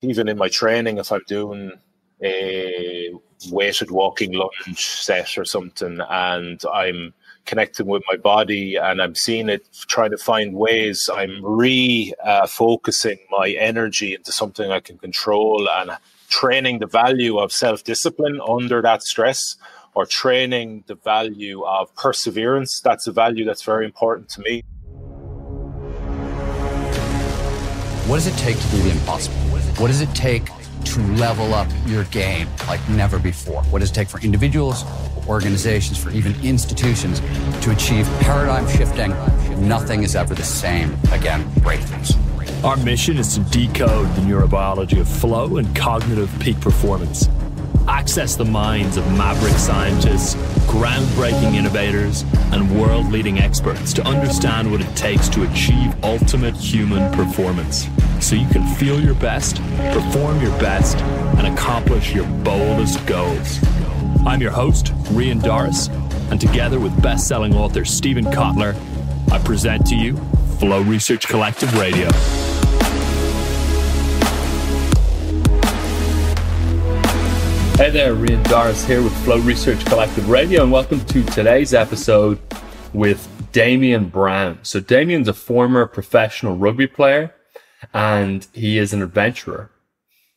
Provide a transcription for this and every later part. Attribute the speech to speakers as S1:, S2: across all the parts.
S1: even in my training, if I'm doing a weighted walking lunge set or something, and I'm connecting with my body and I'm seeing it, trying to find ways, I'm focusing my energy into something I can control, and training the value of self-discipline under that stress, or training the value of perseverance. That's a value that's very important to me.
S2: What does it take to do the impossible? What does it take to level up your game like never before? What does it take for individuals, organizations, for even institutions to achieve paradigm shifting? Nothing is ever the same again breakthroughs.
S3: Our mission is to decode the neurobiology of flow and cognitive peak performance. Access the minds of maverick scientists, groundbreaking innovators, and world-leading experts to understand what it takes to achieve ultimate human performance, so you can feel your best, perform your best, and accomplish your boldest goals. I'm your host, Rian Doris, and together with best-selling author Stephen Kotler, I present to you Flow Research Collective Radio. Hey there, Rian Doris here with Flow Research Collective Radio, and welcome to today's episode with Damian Browne. So Damian's a former professional rugby player, and he is an adventurer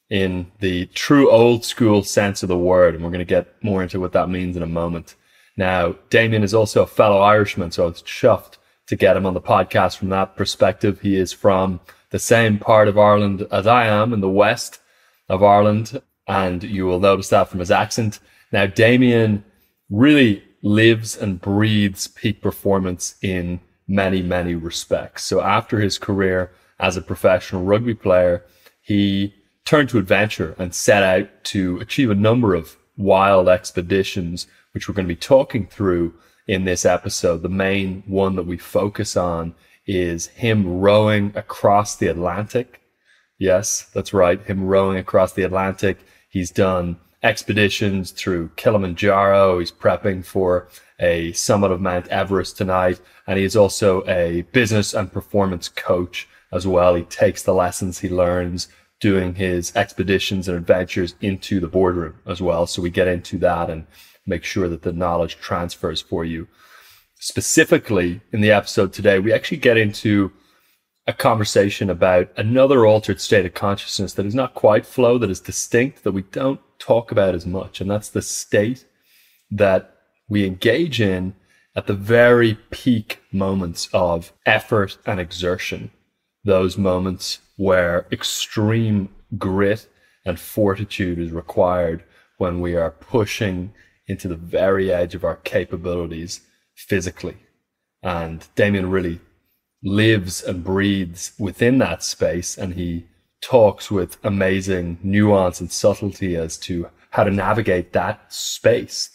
S3: in the true old school sense of the word, and we're going to get more into what that means in a moment. Now, Damian is also a fellow Irishman, so I was chuffed to get him on the podcast from that perspective. He is from the same part of Ireland as I am, in the west of Ireland, and you will notice that from his accent. Now, Damian really lives and breathes peak performance in many, many respects. So after his career as a professional rugby player, he turned to adventure and set out to achieve a number of wild expeditions, which we're going to be talking through in this episode. The main one that we focus on is him rowing across the Atlantic. Yes, that's right, him rowing across the Atlantic. He's done expeditions through Kilimanjaro. He's prepping for a summit of Mount Everest tonight. And he's also a business and performance coach as well. He takes the lessons he learns doing his expeditions and adventures into the boardroom as well. So we get into that and make sure that the knowledge transfers for you. Specifically in the episode today, we actually get into a conversation about another altered state of consciousness that is not quite flow, that is distinct, that we don't talk about as much. And that's the state that we engage in at the very peak moments of effort and exertion. Those moments where extreme grit and fortitude is required, when we are pushing into the very edge of our capabilities physically. And Damian really lives and breathes within that space, and he talks with amazing nuance and subtlety as to how to navigate that space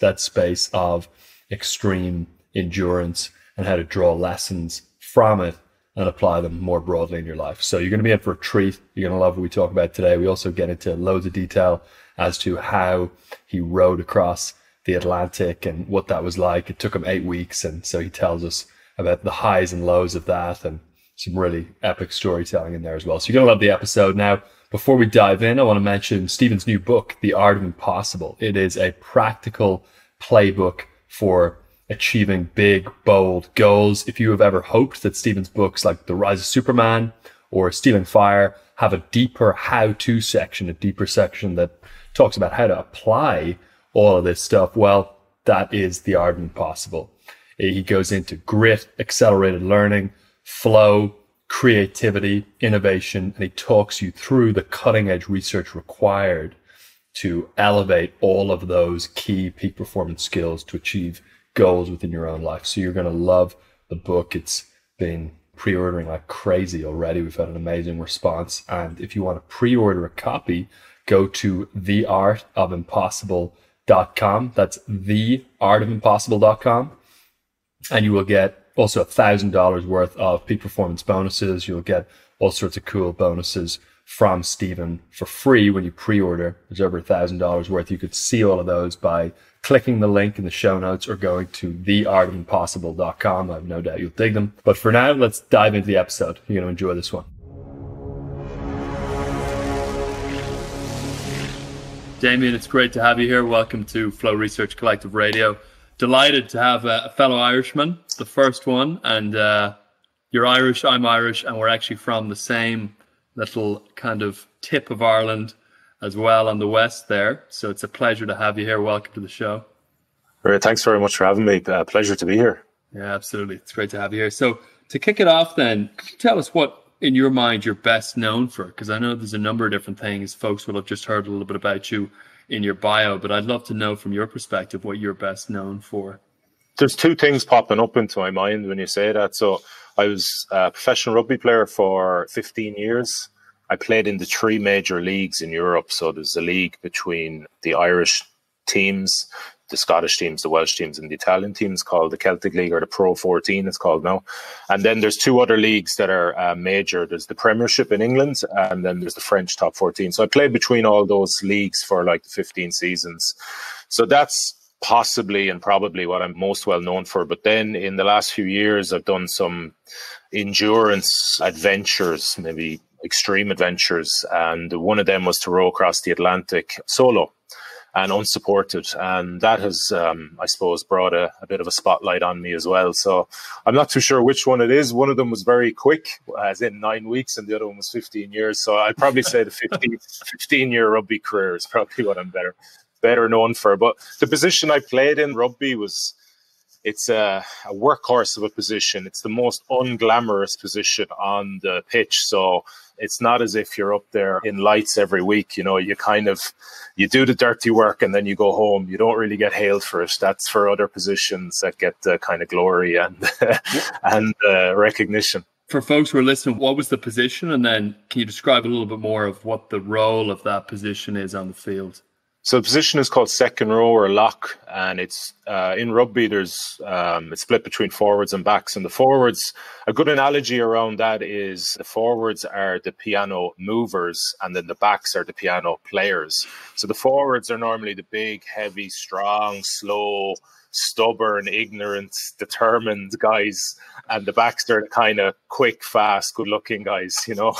S3: of extreme endurance, and how to draw lessons from it and apply them more broadly in your life. So you're going to be in for a treat. You're going to love what we talk about today. We also get into loads of detail as to how he rowed across the Atlantic and what that was like. It took him 8 weeks, and so he tells us about the highs and lows of that, and some really epic storytelling in there as well. So you're going to love the episode. Now, before we dive in, I want to mention Stephen's new book, The Art of Impossible. It is a practical playbook for achieving big, bold goals. If you have ever hoped that Stephen's books like The Rise of Superman or Stealing Fire have a deeper how-to section, a deeper section that talks about how to apply all of this stuff, well, that is The Art of Impossible. He goes into grit, accelerated learning, flow, creativity, innovation, and he talks you through the cutting edge research required to elevate all of those key peak performance skills to achieve goals within your own life. So you're going to love the book. It's been pre-ordering like crazy already. We've had an amazing response. And if you want to pre-order a copy, go to theartofimpossible.com. That's theartofimpossible.com. And you will get also $1,000 worth of peak performance bonuses. You'll get all sorts of cool bonuses from Stephen for free when you pre-order. There's over $1,000 worth. You could see all of those by clicking the link in the show notes or going to theartofimpossible.com. I have no doubt you'll dig them. But for now, let's dive into the episode. You're going to enjoy this one. Damian, it's great to have you here. Welcome to Flow Research Collective Radio. Delighted to have a fellow Irishman, the first one. And you're Irish, I'm Irish, and we're actually from the same little kind of tip of Ireland as well on the west there. So it's a pleasure to have you here. Welcome to the show.
S1: Great. Thanks very much for having me. Pleasure to be here.
S3: Yeah, absolutely. It's great to have you here. So to kick it off then, could you tell us what, in your mind, you're best known for? Because I know there's a number of different things. Folks will have just heard a little bit about you in your bio, but I'd love to know from your perspective what you're best known for.
S1: There's two things popping up into my mind when you say that. So I was a professional rugby player for 15 years. I played in the three major leagues in Europe. So there's a league between the Irish teams, the Scottish teams, the Welsh teams, and the Italian teams, called the Celtic League, or the Pro 14 it's called now. And then there's two other leagues that are major. There's the Premiership in England, and then there's the French Top 14. So I played between all those leagues for like the 15 seasons. So that's possibly and probably what I'm most well known for. But then in the last few years, I've done some endurance adventures, maybe extreme adventures. And one of them was to row across the Atlantic solo and unsupported. And that has, I suppose, brought a bit of a spotlight on me as well. So I'm not too sure which one it is. One of them was very quick, as in 9 weeks, and the other one was 15 years. So I'd probably say the 15-year rugby career is probably what I'm better known for. But the position I played in rugby it's a workhorse of a position. It's the most unglamorous position on the pitch. So it's not as if you're up there in lights every week. You know, you do the dirty work and then you go home. You don't really get hailed for it. That's for other positions that get the kind of glory and and recognition.
S3: For folks who are listening, what was the position? And then can you describe a little bit more of what the role of that position is on the field?
S1: So the position is called second row or lock, and it's in rugby. It's split between forwards and backs. And the forwards, a good analogy around that is the forwards are the piano movers, and then the backs are the piano players. So the forwards are normally the big, heavy, strong, slow, stubborn, ignorant, determined guys, and the backs are the kind of quick, fast, good-looking guys, you know,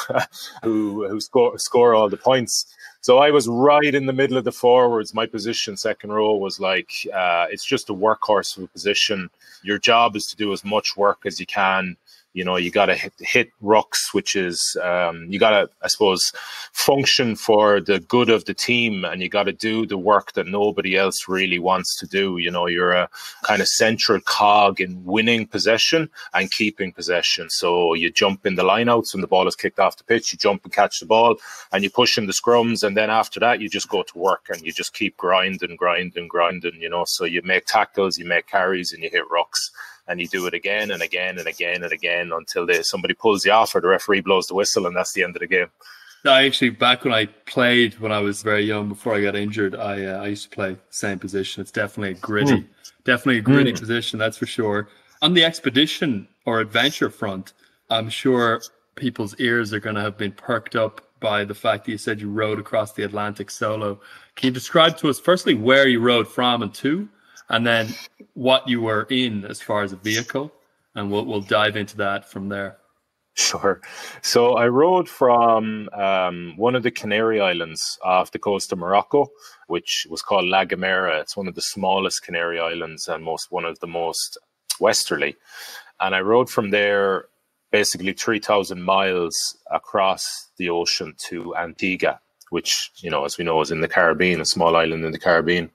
S1: who score all the points. So I was right in the middle of the forwards. My position, second row, was like, it's just a workhorse of a position. Your job is to do as much work as you can. You know, you got to hit rucks, which is, you got to, I suppose, function for the good of the team, and you got to do the work that nobody else really wants to do. You know, you're a kind of central cog in winning possession and keeping possession. So you jump in the lineouts when the ball is kicked off the pitch, you jump and catch the ball, and you push in the scrums. And then after that, you just go to work and you just keep grinding, you know. So you make tackles, you make carries, and you hit rucks. And you do it again and again and again and again until somebody pulls you off or the referee blows the whistle, and that's the end of the game.
S3: I actually, back when I played, when I was very young, before I got injured, I used to play the same position. It's definitely a gritty position, that's for sure. On the expedition or adventure front, I'm sure people's ears are going to have been perked up by the fact that you said you rowed across the Atlantic solo. Can you describe to us, firstly, where you rowed from and to? And then what you were in as far as a vehicle, and we'll dive into that from there.
S1: Sure. So I rode from one of the Canary Islands off the coast of Morocco, which was called La Gomera. It's one of the smallest Canary Islands and one of the most westerly. And I rode from there basically 3,000 miles across the ocean to Antigua, which, you know, as we know, is in the Caribbean, a small island in the Caribbean.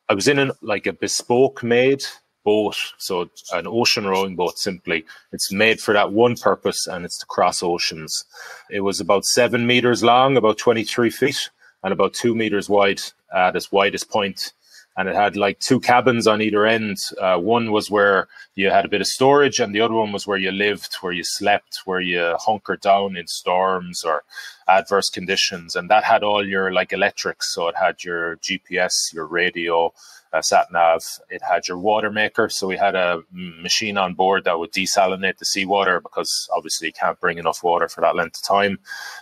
S1: I was in a bespoke made boat, so an ocean rowing boat simply. It's made for that one purpose, and it's to cross oceans. It was about 7 meters long, about 23 feet, and about 2 meters wide at its widest point. And it had like two cabins on either end. One was where you had a bit of storage, and the other one was where you lived, where you slept, where you hunkered down in storms or adverse conditions. And that had all your like electrics. So it had your GPS, your radio, sat nav. It had your water maker. So we had a machine on board that would desalinate the seawater, because obviously you can't bring enough water for that length of time.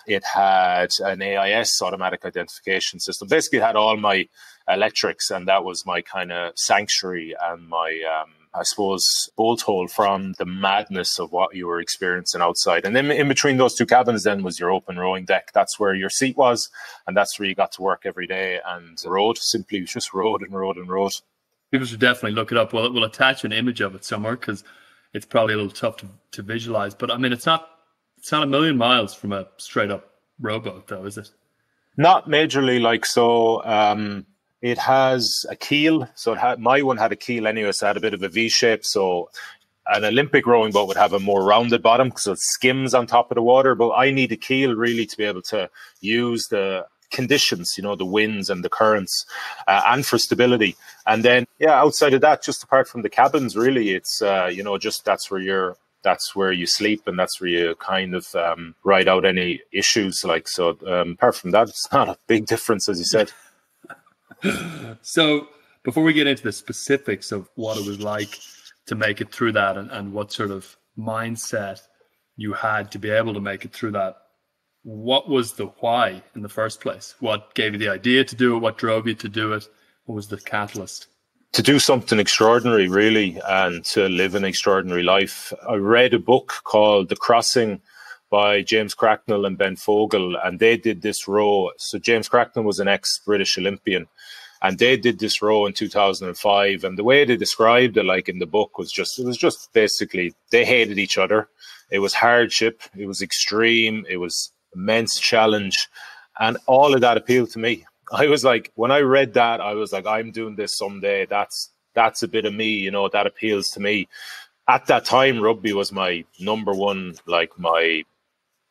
S1: It had an AIS, automatic identification system. Basically, it had all my electrics, and that was my kind of sanctuary and my I suppose, bolt hole from the madness of what you were experiencing outside. And then in between those two cabins then was your open rowing deck. That's where your seat was, and that's where you got to work every day and rowed, simply just rowed and rowed and rowed.
S3: People should definitely look it up. We'll attach an image of it somewhere because it's probably a little tough to visualize. But I mean, it's not a million miles from a straight up rowboat though, is it?
S1: Not majorly, like, so it has a keel. So my one had a keel anyway, so it had a bit of a V shape. So an Olympic rowing boat would have a more rounded bottom, so it skims on top of the water. But I need a keel really to be able to use the conditions, you know, the winds and the currents, and for stability. And then, outside of that, just apart from the cabins, really, it's, you know, just that's where you sleep, and that's where you kind of ride out any issues. Like, so apart from that, it's not a big difference, as you said.
S3: So before we get into the specifics of what it was like to make it through that, and what sort of mindset you had to be able to make it through that, what was the why in the first place? What gave you the idea to do it? What drove you to do it? What was the catalyst?
S1: To do something extraordinary, really, and to live an extraordinary life. I read a book called The Crossing by James Cracknell and Ben Fogle, and they did this row. So James Cracknell was an ex-British Olympian, and they did this row in 2005. And the way they described it, like in the book, it was just basically they hated each other. It was hardship. It was extreme. It was immense challenge. And all of that appealed to me. I was like, when I read that, I was like, I'm doing this someday. That's a bit of me, you know, that appeals to me. At that time, rugby was my number one, like my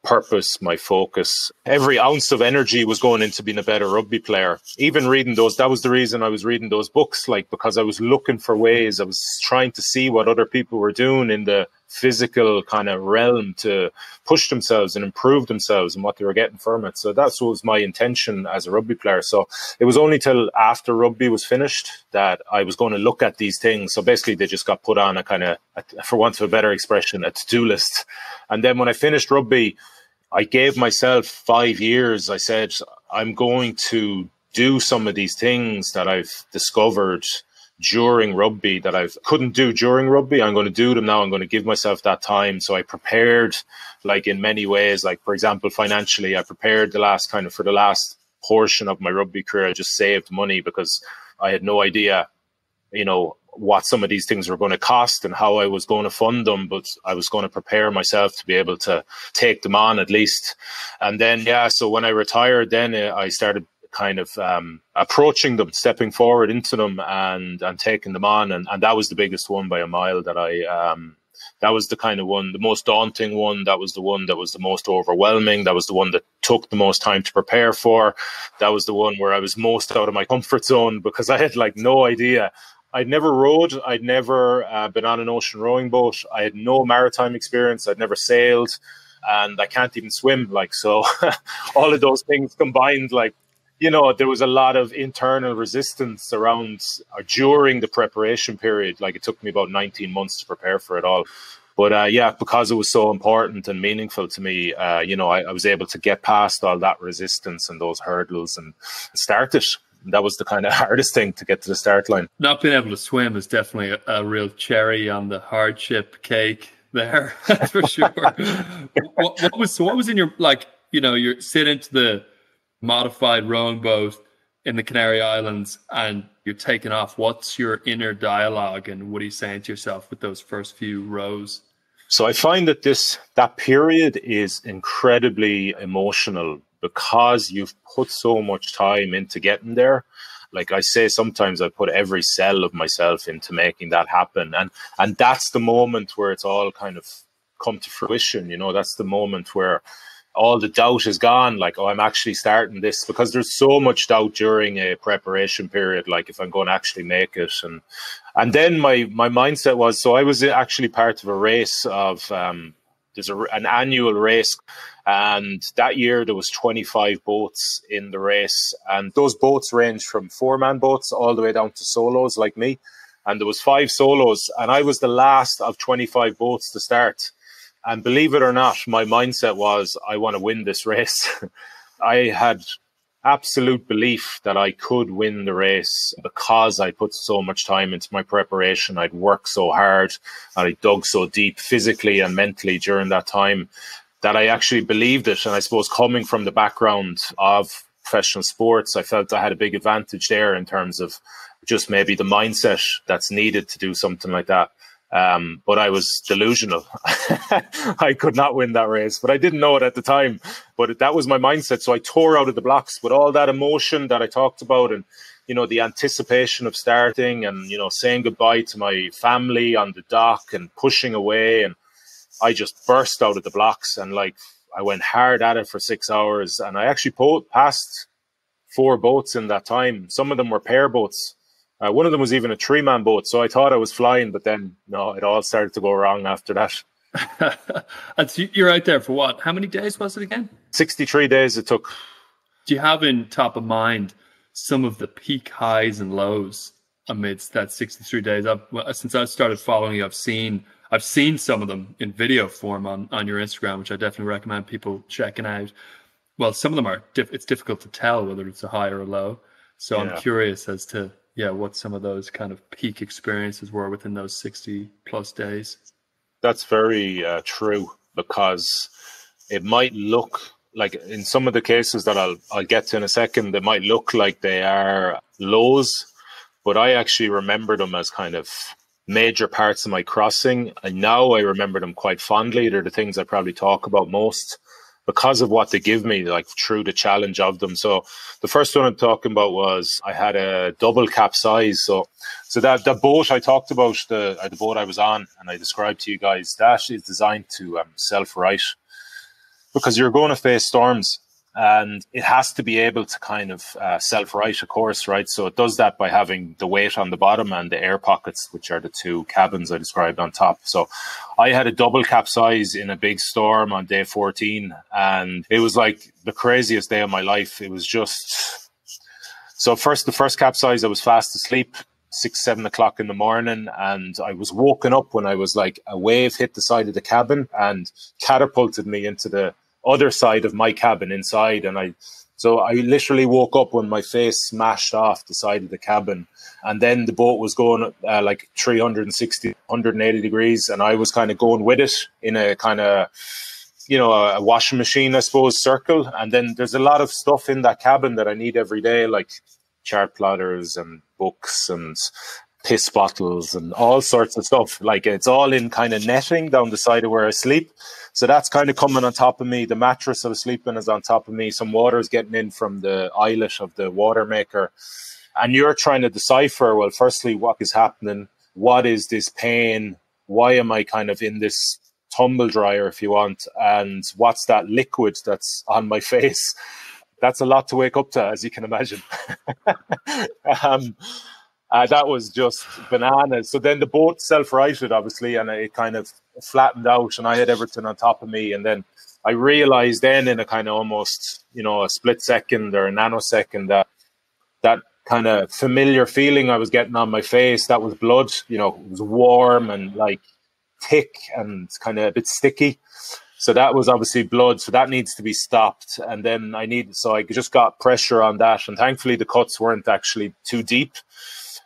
S1: purpose, my focus. Every ounce of energy was going into being a better rugby player. Even reading those, that was the reason I was reading those books, like, because I was looking for ways. I was trying to see what other people were doing in the physical kind of realm to push themselves and improve themselves and what they were getting from it. So that was my intention as a rugby player. So it was only till after rugby was finished that I was going to look at these things. So basically they just got put on a kind of, for want of a better expression, a to-do list. And then when I finished rugby, I gave myself 5 years. I said, I'm going to do some of these things that I've discovered during rugby that I couldn't do during rugby. I'm going to do them now. I'm going to give myself that time. So I prepared, like, in many ways, like, for example, financially, I prepared for the last portion of my rugby career. I just saved money because I had no idea, you know, what some of these things were going to cost and how I was going to fund them, but I was going to prepare myself to be able to take them on at least. And then, so when I retired, then I started kind of approaching them, stepping forward into them and taking them on. And that was the biggest one by a mile that that was the kind of one, the most daunting one. That was the one that was the most overwhelming. That was the one that took the most time to prepare for. That was the one where I was most out of my comfort zone because I had like no idea. I'd never rowed. I'd never been on an ocean rowing boat. I had no maritime experience. I'd never sailed, and I can't even swim. Like, so all of those things combined, like, you know, there was a lot of internal resistance around or during the preparation period. Like, it took me about 19 months to prepare for it all. But because it was so important and meaningful to me, you know, I was able to get past all that resistance and those hurdles and start it. That was the kind of hardest thing, to get to the start line.
S3: Not being able to swim is definitely a real cherry on the hardship cake there, that's for sure. What was in your, like, you know, you're sitting into the modified rowing boat in the Canary Islands and you're taking off. What's your inner dialogue and what are you saying to yourself with those first few rows?
S1: So I find that that period is incredibly emotional because you've put so much time into getting there. Like I say, sometimes I put every cell of myself into making that happen. And that's the moment where it's all kind of come to fruition. You know, that's the moment where all the doubt is gone. Like, oh, I'm actually starting this, because there's so much doubt during a preparation period, like if I'm going to actually make it. And then my mindset was, so I was actually part of a race of, there's an annual race. And that year there was 25 boats in the race. And those boats ranged from 4-man boats all the way down to solos like me. And there was 5 solos. And I was the last of 25 boats to start. And believe it or not, my mindset was, I want to win this race. I had absolute belief that I could win the race because I put so much time into my preparation. I'd worked so hard and I dug so deep physically and mentally during that time that I actually believed it. And I suppose coming from the background of professional sports, I felt I had a big advantage there in terms of just maybe the mindset that's needed to do something like that. But I was delusional. I could not win that race, but I didn't know it at the time. But that was my mindset. So I tore out of the blocks with all that emotion that I talked about, and, you know, the anticipation of starting and, you know, saying goodbye to my family on the dock and pushing away. And I just burst out of the blocks, and like I went hard at it for 6 hours. And I actually passed 4 boats in that time. Some of them were pair boats. One of them was even a 3-man boat. So I thought I was flying, but then no, it all started to go wrong after that.
S3: And so you're out there for what? How many days was it again?
S1: 63 days it took.
S3: Do you have in top of mind some of the peak highs and lows amidst that 63 days? Since I started following you, I've seen some of them in video form on your Instagram, which I definitely recommend people checking out. Well, some of them are, it's difficult to tell whether it's a high or a low. So yeah. I'm curious as to, what some of those kind of peak experiences were within those 60 plus days.
S1: That's very true, because it might look like, in some of the cases that I'll get to in a second, they might look like they are lows, but I actually remember them as kind of major parts of my crossing. And now I remember them quite fondly. They're the things I probably talk about most because of what they give me, like through the challenge of them. So the first one I'm talking about was I had a double capsize. So that the boat I talked about, the boat I was on and I described to you guys, that is designed to self-right, because you're going to face storms and it has to be able to kind of self-right, of course, right? So it does that by having the weight on the bottom and the air pockets, which are the 2 cabins I described on top. So I had a double capsize in a big storm on day 14, and it was like the craziest day of my life. It was just... So the first capsize, I was fast asleep, 6-7 o'clock in the morning, and I was woken up when I was like, a wave hit the side of the cabin and catapulted me into the other side of my cabin inside. And I literally woke up when my face smashed off the side of the cabin, and then the boat was going like 360, 180 degrees, and I was kind of going with it in a kind of, you know, a washing machine, I suppose, circle. And then there's a lot of stuff in that cabin that I need every day, like chart plotters and books and piss bottles and all sorts of stuff. Like, it's all in kind of netting down the side of where I sleep. So that's kind of coming on top of me. The mattress I was sleeping is on top of me. Some water is getting in from the eyelet of the water maker. And you're trying to decipher, well, firstly, what is happening? What is this pain? Why am I kind of in this tumble dryer, if you want? And what's that liquid that's on my face? That's a lot to wake up to, as you can imagine. That was just bananas. So then the boat self-righted, obviously, and it kind of flattened out, and I had everything on top of me. And then I realized then, in a kind of almost, you know, a split second or a nanosecond, that kind of familiar feeling I was getting on my face, that was blood. You know, it was warm and like thick and kind of a bit sticky. So that was obviously blood. So that needs to be stopped. And then so I just got pressure on that. And thankfully the cuts weren't actually too deep.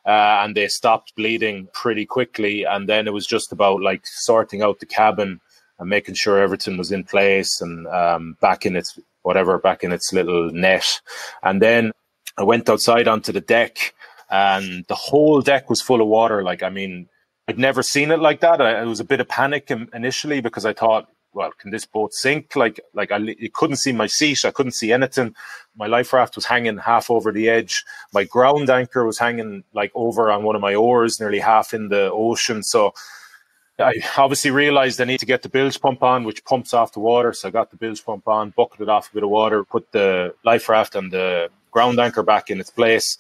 S1: And they stopped bleeding pretty quickly. And then it was just about like sorting out the cabin and making sure everything was in place and back in its little net. And then I went outside onto the deck, and the whole deck was full of water. Like, I mean, I'd never seen it like that. It was a bit of panic initially, because I thought, well, can this boat sink? Like you couldn't see my seat. I couldn't see anything. My life raft was hanging half over the edge. My ground anchor was hanging like over on one of my oars, nearly half in the ocean. So I obviously realized I need to get the bilge pump on, which pumps off the water. So I got the bilge pump on, bucketed off a bit of water, put the life raft and the ground anchor back in its place.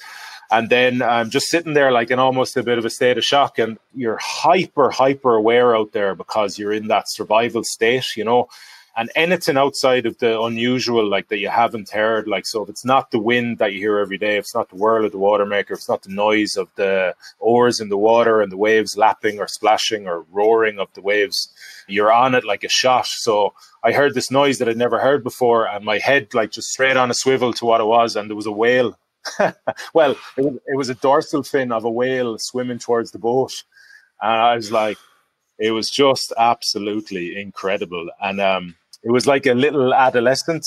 S1: And then I'm just sitting there like in almost a bit of a state of shock, and you're hyper aware out there because you're in that survival state, you know. And anything outside of the unusual, like that you haven't heard, like, so if it's not the wind that you hear every day, if it's not the whirl of the water maker, if it's not the noise of the oars in the water and the waves lapping or splashing or roaring of the waves, you're on it like a shot. So I heard this noise that I'd never heard before, and my head like just straight on a swivel to what it was, and there was a whale. Well, it was a dorsal fin of a whale swimming towards the boat. And I was like, it was just absolutely incredible. And it was like a little adolescent.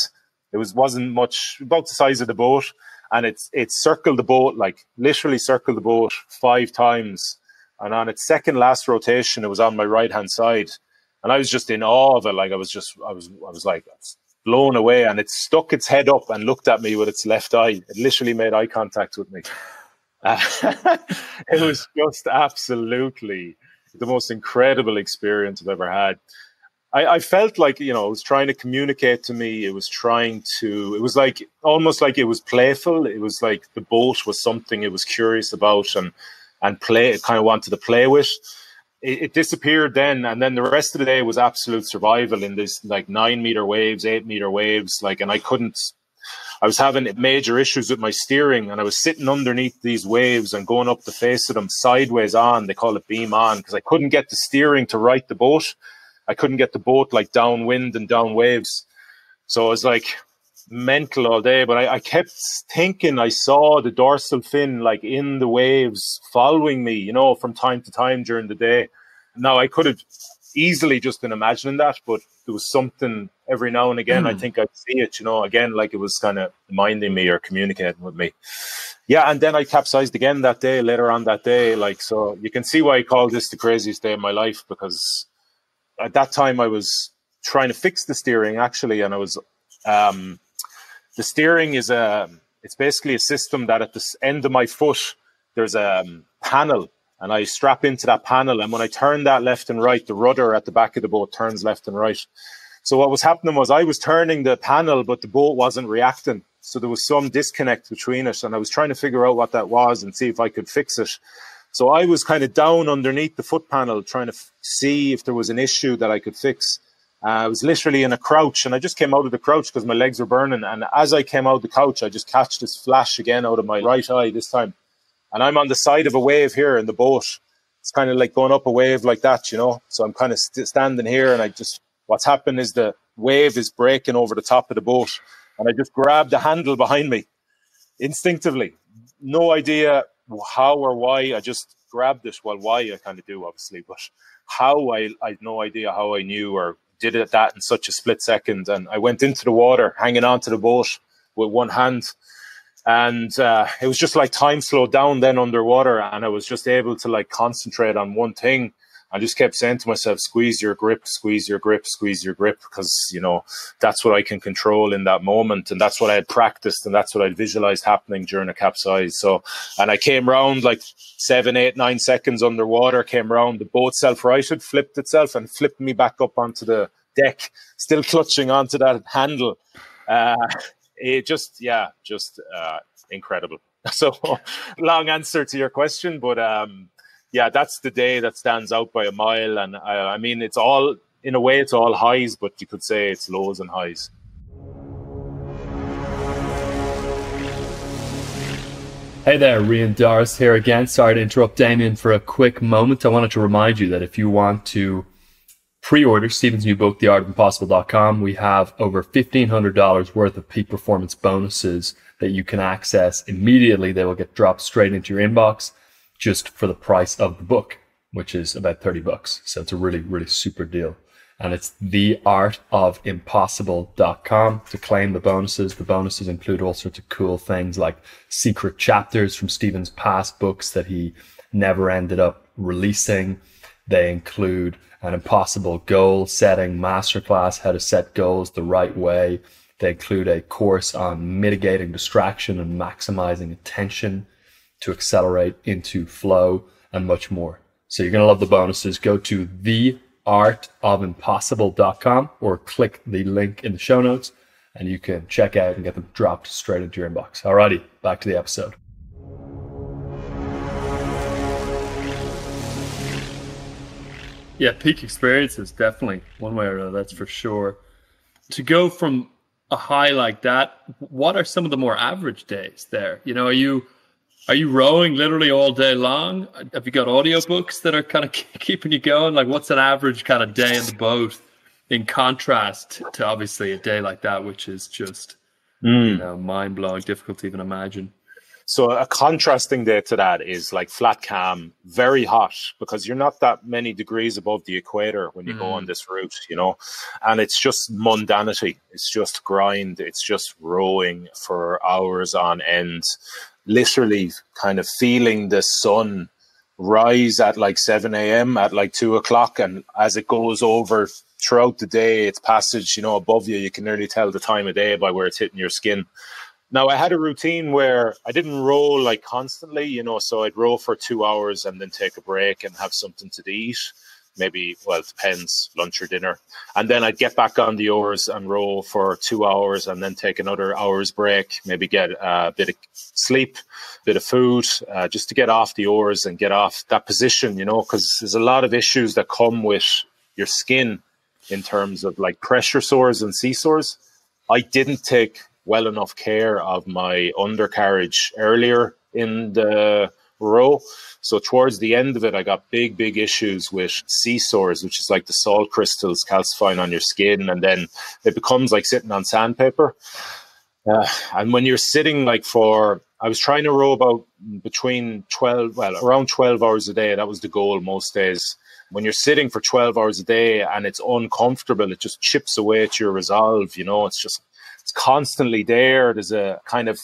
S1: It wasn't much, about the size of the boat. And it circled the boat, like literally circled the boat 5 times. And on its second last rotation, it was on my right-hand side. And I was just in awe of it. Like I was like blown away. And it stuck its head up and looked at me with its left eye. It literally made eye contact with me. It was just absolutely the most incredible experience I've ever had. I felt like, it was trying to communicate to me. It was like almost like it was playful. It was like the boat was something it was curious about and it kind of wanted to play with. It disappeared then, and then the rest of the day was absolute survival in this like 9-meter waves, 8-meter waves, like, and I was having major issues with my steering, and I was sitting underneath these waves and going up the face of them sideways on. They call it beam on, because I couldn't get the steering to right the boat. I couldn't get the boat like downwind and down waves. So I was like mental all day, but I kept thinking I saw the dorsal fin like in the waves following me, from time to time during the day. Now I could have easily just been imagining that, but there was something every now and again, I think I'd see it, again, like it was kind of reminding me or communicating with me. Yeah, and then I capsized again that day, later on that day. Like, so you can see why I call this the craziest day of my life, because at that time I was trying to fix the steering actually, and I was, the steering is it's basically a system that at the end of my foot, there's a panel, and I strap into that panel. And when I turn that left and right, the rudder at the back of the boat turns left and right. So what was happening was I was turning the panel, but the boat wasn't reacting. So there was some disconnect between it. And I was trying to figure out what that was and see if I could fix it. So I was kind of down underneath the foot panel, trying to see if there was an issue that I could fix. I was literally in a crouch, and I just came out of the crouch because my legs were burning. And as I came out of the couch, I just catch this flash again out of my right eye this time. And I'm on the side of a wave here in the boat. It's kind of like going up a wave like that, So I'm kind of standing here, and what's happened is the wave is breaking over the top of the boat. And I just grabbed the handle behind me instinctively. No idea how or why. I just grabbed it. Well, why I kind of do, obviously, but how I had no idea how I knew or did it that in such a split second. And I went into the water, hanging onto the boat with one hand. And it was just like time slowed down then underwater, and I was just able to like concentrate on one thing. I just kept saying to myself, squeeze your grip, squeeze your grip, squeeze your grip, because, that's what I can control in that moment. And that's what I had practiced, and that's what I'd visualized happening during a capsize. So, and I came round like 7, 8, 9 seconds underwater, came round, the boat self-righted, flipped itself and flipped me back up onto the deck, still clutching onto that handle. It just incredible. So long answer to your question, but that's the day that stands out by a mile. And I mean, it's all, in a way, it's all highs, but you could say it's lows and highs.
S3: Hey there, Rian Doris here again. Sorry to interrupt Damian for a quick moment. I wanted to remind you that if you want to pre-order Stephen's new book, theartofimpossible.com, we have over $1,500 worth of peak performance bonuses that you can access immediately. They will get dropped straight into your inbox just for the price of the book, which is about $30. So it's a really, really super deal. And it's theartofimpossible.com to claim the bonuses. The bonuses include all sorts of cool things like secret chapters from Stephen's past books that he never ended up releasing. They include an impossible goal setting masterclass, how to set goals the right way. They include a course on mitigating distraction and maximizing attention to accelerate into flow, and much more. So you're going to love the bonuses. Go to theartofimpossible.com or click the link in the show notes, and you can check out and get them dropped straight into your inbox. Alrighty, back to the episode. Yeah, peak experiences, definitely, one way or another, that's for sure. to go from a high like that, what are some of the more average days there? You know, are you rowing literally all day long? Have you got audiobooks that are kind of keeping you going? Like, what's an average kind of day in the boat in contrast to obviously a day like that, which is just, you know, mind-blowing, difficult to even imagine?
S1: So a contrasting day to that is like flat calm, very hot, because you're not that many degrees above the equator when you go on this route, you know, and it's just mundanity. It's just grind. It's just rowing for hours on end, literally kind of feeling the sun rise at like 7 a.m. at like 2 o'clock. And as it goes over throughout the day, its passage, you know, above you, you can nearly tell the time of day by where it's hitting your skin. Now, I had a routine where I didn't row like constantly, you know, so I'd row for 2 hours and then take a break and have something to eat. Maybe, well, it depends, lunch or dinner. And then I'd get back on the oars and row for 2 hours and then take another hour's break, maybe get a bit of sleep, a bit of food, just to get off the oars and get off that position, you know, because there's a lot of issues that come with your skin in terms of like pressure sores and sea sores. I didn't take well enough care of my undercarriage earlier in the row. So towards the end of it, I got big issues with sea sores, which is like the salt crystals calcifying on your skin. And then it becomes like sitting on sandpaper. And when you're sitting like I was trying to row about around 12 hours a day. That was the goal most days. When you're sitting for 12 hours a day and it's uncomfortable, it just chips away at your resolve. You know, it's constantly there. There's a kind of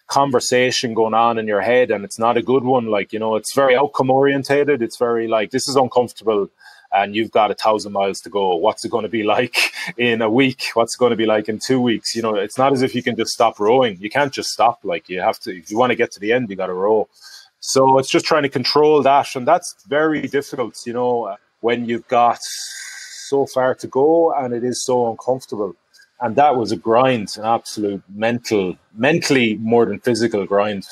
S1: conversation going on in your head, and it's not a good one. Like, you know, it's very outcome orientated. It's very like, this is uncomfortable and you've got 1,000 miles to go. What's it going to be like in a week? What's it going to be like in 2 weeks? You know, it's not as if you can just stop rowing. You can't just stop. Like, you have to, if you want to get to the end, you got to row. So it's just trying to control that. And that's very difficult, you know, when you've got so far to go and it is so uncomfortable. And that was a grind, an absolute mentally more than physical grind.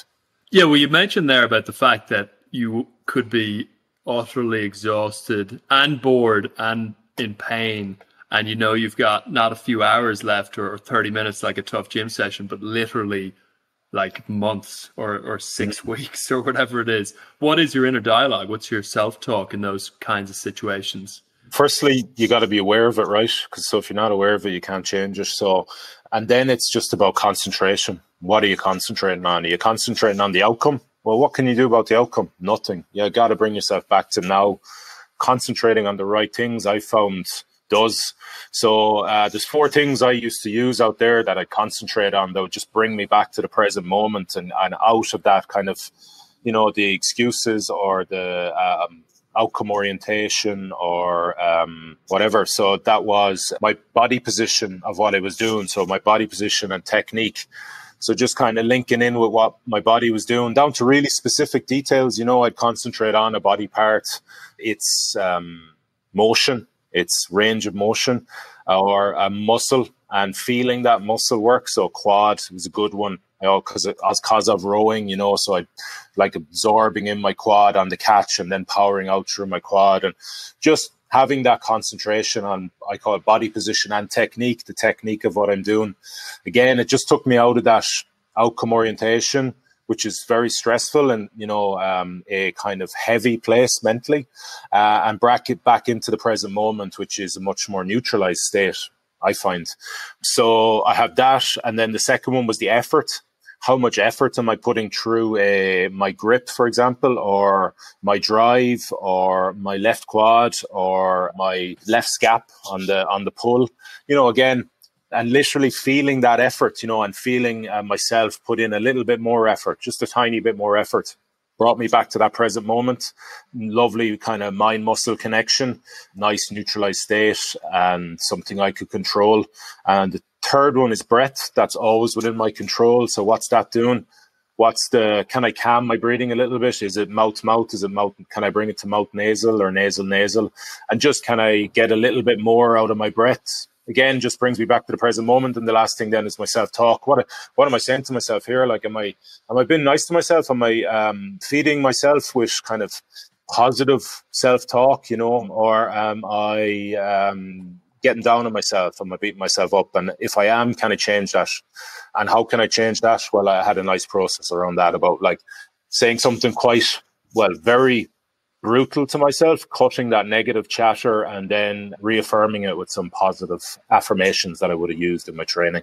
S3: Yeah, well, you mentioned there about the fact that you could be utterly exhausted and bored and in pain. And, you know, you've got not a few hours left or 30 minutes like a tough gym session, but literally like months or 6 weeks or whatever it is. What is your inner dialogue? What's your self-talk in those kinds of situations?
S1: Firstly, you got to be aware of it, right? Because so if you're not aware of it, you can't change it. So, and then it's just about concentration. What are you concentrating on? Are you concentrating on the outcome? Well, what can you do about the outcome? Nothing. You got to bring yourself back to now. Concentrating on the right things, I found does. So there's 4 things I used to use out there that I concentrate on that would just bring me back to the present moment and out of that kind of, you know, the excuses or the outcome orientation or whatever. So that was my body position of what I was doing. So my body position and technique. So just kind of linking in with what my body was doing down to really specific details. You know, I'd concentrate on a body part, its motion, its range of motion, or a muscle and feeling that muscle work. So quad was a good one. You know, because of rowing, you know, so I like absorbing in my quad on the catch and then powering out through my quad and just having that concentration on, I call it body position and technique, the technique of what I'm doing. Again, it just took me out of that outcome orientation, which is very stressful and, you know, a kind of heavy place mentally, and back into the present moment, which is a much more neutralized state, I find. So I have that. And then the second one was the effort. How much effort am I putting through my grip, for example, or my drive, or my left quad, or my left scap on the pull? You know, again, and literally feeling that effort, you know, and feeling myself put in a little bit more effort, just a tiny bit more effort, brought me back to that present moment. Lovely kind of mind-muscle connection, nice neutralized state, and something I could control. And the third one is breath. That's always within my control. So what's that doing? Can I calm my breathing a little bit? Is it mouth-mouth? Is it mouth? Can I bring it to mouth-nasal or nasal-nasal? And just can I get a little bit more out of my breath? Again, just brings me back to the present moment. And the last thing then is my self-talk. What am I saying to myself here? Like, am I being nice to myself? Am I feeding myself with kind of positive self-talk, you know? Or am I getting down on myself? Am I beating myself up? And if I am, can I change that? And how can I change that? Well, I had a nice process around that, about like saying something quite, well, very brutal to myself, cutting that negative chatter, and then reaffirming it with some positive affirmations that I would have used in my training.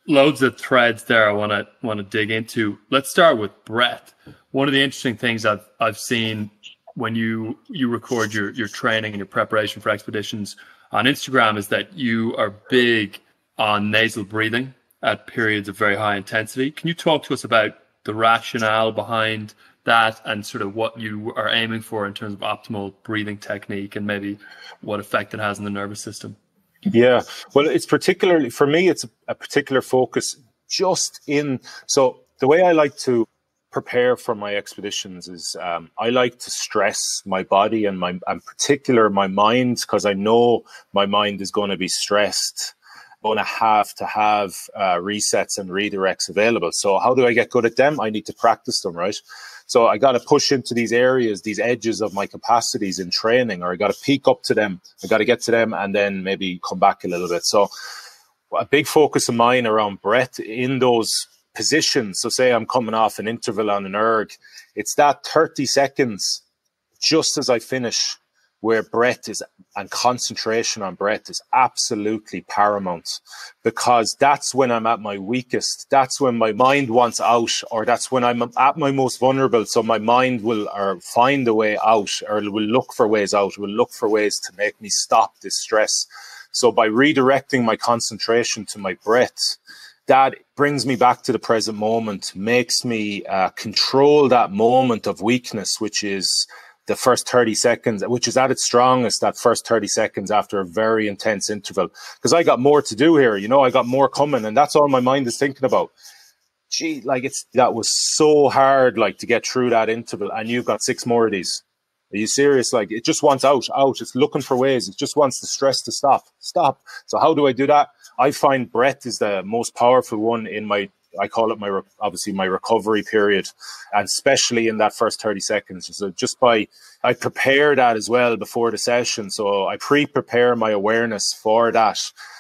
S3: Loads of threads there I want to dig into. Let's start with breath. One of the interesting things I've seen when you record your training and your preparation for expeditions on Instagram is that you are big on nasal breathing at periods of very high intensity. Can you talk to us about the rationale behind that and sort of what you are aiming for in terms of optimal breathing technique and maybe what effect it has on the nervous system?
S1: Yeah, well, it's particularly, for me, it's a particular focus so the way I like to prepare for my expeditions is I like to stress my body and in particular my mind, because I know my mind is going to be stressed, going to have resets and redirects available. So how do I get good at them? I need to practice them, right? So I got to push into these areas, these edges of my capacities in training, or I got to peak up to them. I got to get to them and then maybe come back a little bit. So a big focus of mine around breath in those positions. So say I'm coming off an interval on an erg, it's that 30 seconds just as I finish where breath is, and concentration on breath is absolutely paramount, because that's when I'm at my weakest. That's when my mind wants out, or that's when I'm at my most vulnerable. So my mind will find a way out, or will look for ways out, will look for ways to make me stop this stress. So by redirecting my concentration to my breath, that brings me back to the present moment, makes me control that moment of weakness, which is the first 30 seconds, which is at its strongest, that first 30 seconds after a very intense interval. Because I got more to do here, I got more coming, and that's all my mind is thinking about. Gee, that was so hard, to get through that interval, and you've got 6 more of these. Are you serious? It just wants out. It's looking for ways. It just wants the stress to stop. So how do I do that? I find breath is the most powerful one in I call it my recovery period, and especially in that first 30 seconds. So I prepare that as well before the session. So I pre-prepare my awareness for that.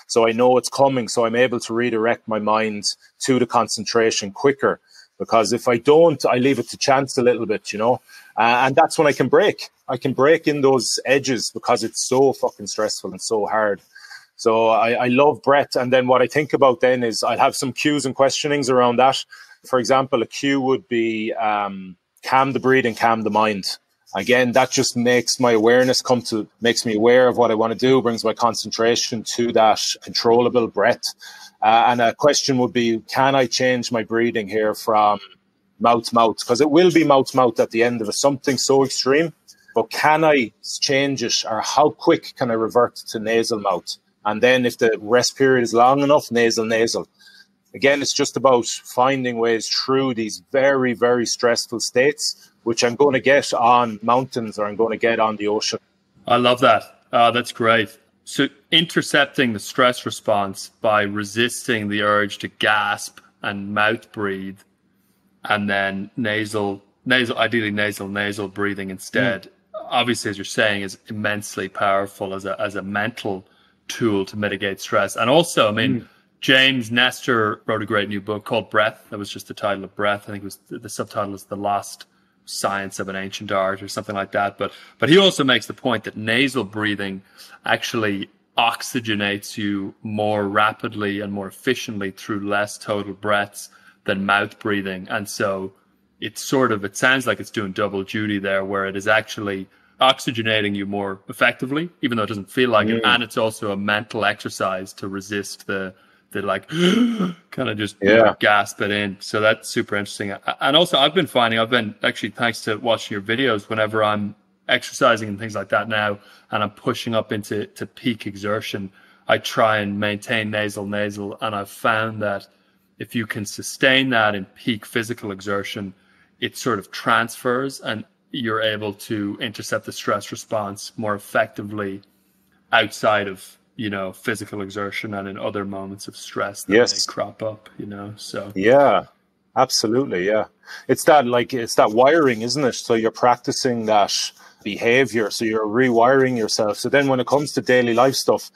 S1: So I know it's coming. So I'm able to redirect my mind to the concentration quicker, because if I don't, I leave it to chance a little bit, and that's when I can break. I can break in those edges because it's so fucking stressful and so hard. So I love breath. And then what I think about then is I'll have some cues and questionings around that. For example, a cue would be calm the breathing, calm the mind. Again, that just makes my awareness makes me aware of what I want to do, brings my concentration to that controllable breath. And a question would be, can I change my breathing here from mouth to mouth? Because it will be mouth to mouth at the end of something so extreme. But can I change it, or how quick can I revert to nasal mouth? And then if the rest period is long enough, nasal. Again, it's just about finding ways through these very, very stressful states, which I'm going to get on mountains, or I'm going to get on the ocean.
S3: I love that. That's great. So intercepting the stress response by resisting the urge to gasp and mouth breathe, and then ideally nasal breathing instead. Obviously, as you're saying, is immensely powerful as a mental tool to mitigate stress. And also, James Nestor wrote a great new book called Breath. That was just the title of Breath. I think it was the subtitle is The Lost Science of an Ancient Art or something like that. But he also makes the point that nasal breathing actually oxygenates you more rapidly and more efficiently through less total breaths than mouth breathing. And so it sounds like it's doing double duty there, where it is actually oxygenating you more effectively, even though it doesn't feel like it. And it's also a mental exercise to resist the kind of just gasp it in. So that's super interesting. And also I've been actually, thanks to watching your videos, whenever I'm exercising and things like that now, and I'm pushing up into peak exertion, I try and maintain nasal. And I've found that if you can sustain that in peak physical exertion, it sort of transfers, and you're able to intercept the stress response more effectively outside of, physical exertion and in other moments of stress that may crop up, so.
S1: Yeah, absolutely. Yeah. It's that wiring, isn't it? So you're practicing that behavior. So you're rewiring yourself. So then when it comes to daily life stuff,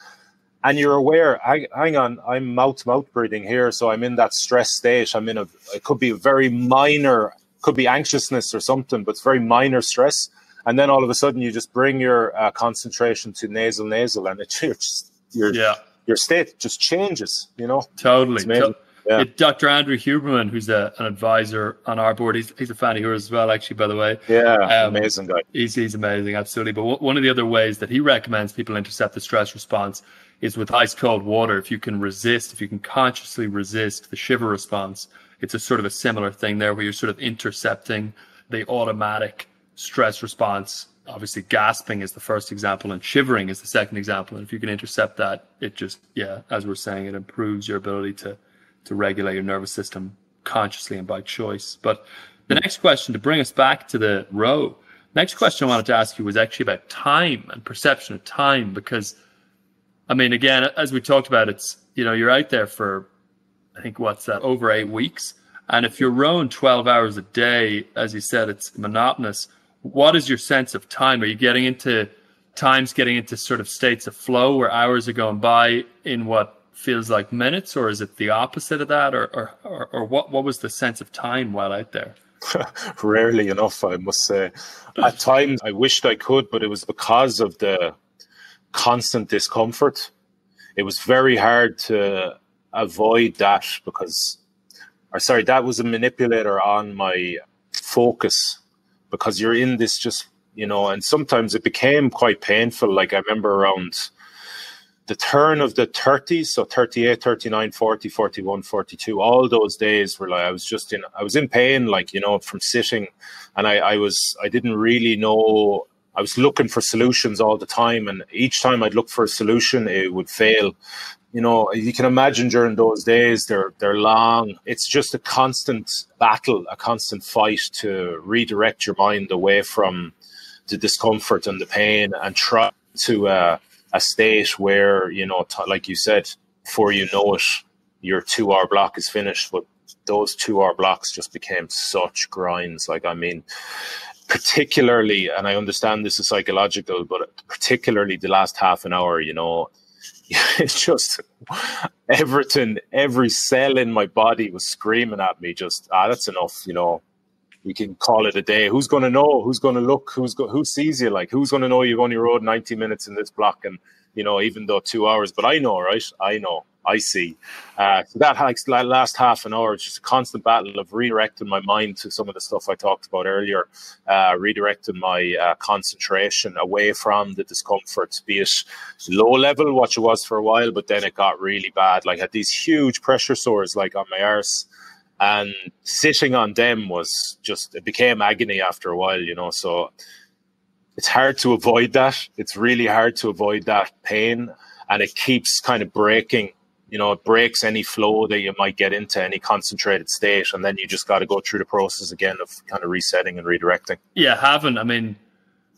S1: and you're aware, hang on, I'm mouth-to-mouth breathing here, so I'm in that stress state. It could be a very minor, could be anxiousness or something, but it's very minor stress. And then all of a sudden you just bring your concentration to nasal, and your state just changes, you know?
S3: Totally.
S1: Yeah.
S3: Dr. Andrew Huberman, who's an advisor on our board, he's a fan of yours as well, actually, by the way.
S1: Yeah, amazing guy.
S3: He's amazing, absolutely. But one of the other ways that he recommends people intercept the stress response is with ice cold water. If you can consciously resist the shiver response, it's a sort of a similar thing there where you're sort of intercepting the automatic stress response. Obviously, gasping is the first example and shivering is the second example. And if you can intercept that, it just, as we're saying, it improves your ability to regulate your nervous system consciously and by choice. But the next question, to bring us back to the row, next question I wanted to ask you was actually about time and perception of time, because, I mean, again, as we talked about, it's, you know, you're out there for, I think, over 8 weeks. And if you're rowing 12 hours a day, as you said, it's monotonous. What is your sense of time? Are you getting into sort of states of flow where hours are going by in what feels like minutes, or is it the opposite of that, or what was the sense of time while out there?
S1: Rarely enough, I must say. At times I wished I could, but it was because of the constant discomfort. It was very hard to avoid that that was a manipulator on my focus, because you're in this just, you know, and sometimes it became quite painful. Like I remember around the turn of the 30s, so 38, 39, 40, 41, 42, all those days were like, I was in pain, like, you know, from sitting, and I didn't really know, I was looking for solutions all the time, and each time I'd look for a solution, it would fail. You know, you can imagine during those days, they're long. It's just a constant battle, a constant fight to redirect your mind away from the discomfort and the pain and try to a state where, you know, like you said, before you know it, your 2-hour block is finished. But those 2-hour blocks just became such grinds. Like, I mean, particularly, and I understand this is psychological, but particularly the last half an hour, you know, it's just everything, every cell in my body was screaming at me, just, that's enough, you know. We can call it a day. Who's going to know? Who's going to look? Who sees you? Like, who's going to know you've only rode 90 minutes in this block? And, you know, even though 2 hours, but I know, right? I know, I see. So that last half an hour is just a constant battle of redirecting my mind to some of the stuff I talked about earlier, redirecting my concentration away from the discomfort, be it low level, what it was for a while, but then it got really bad. Like, I had these huge pressure sores, like on my arse. And sitting on them was just, it became agony after a while, you know. So it's hard to avoid that. It's really hard to avoid that pain. And it keeps kind of breaking, you know, it breaks any flow that you might get into, any concentrated state. And then you just got to go through the process again of kind of resetting and redirecting.
S3: Yeah, I mean,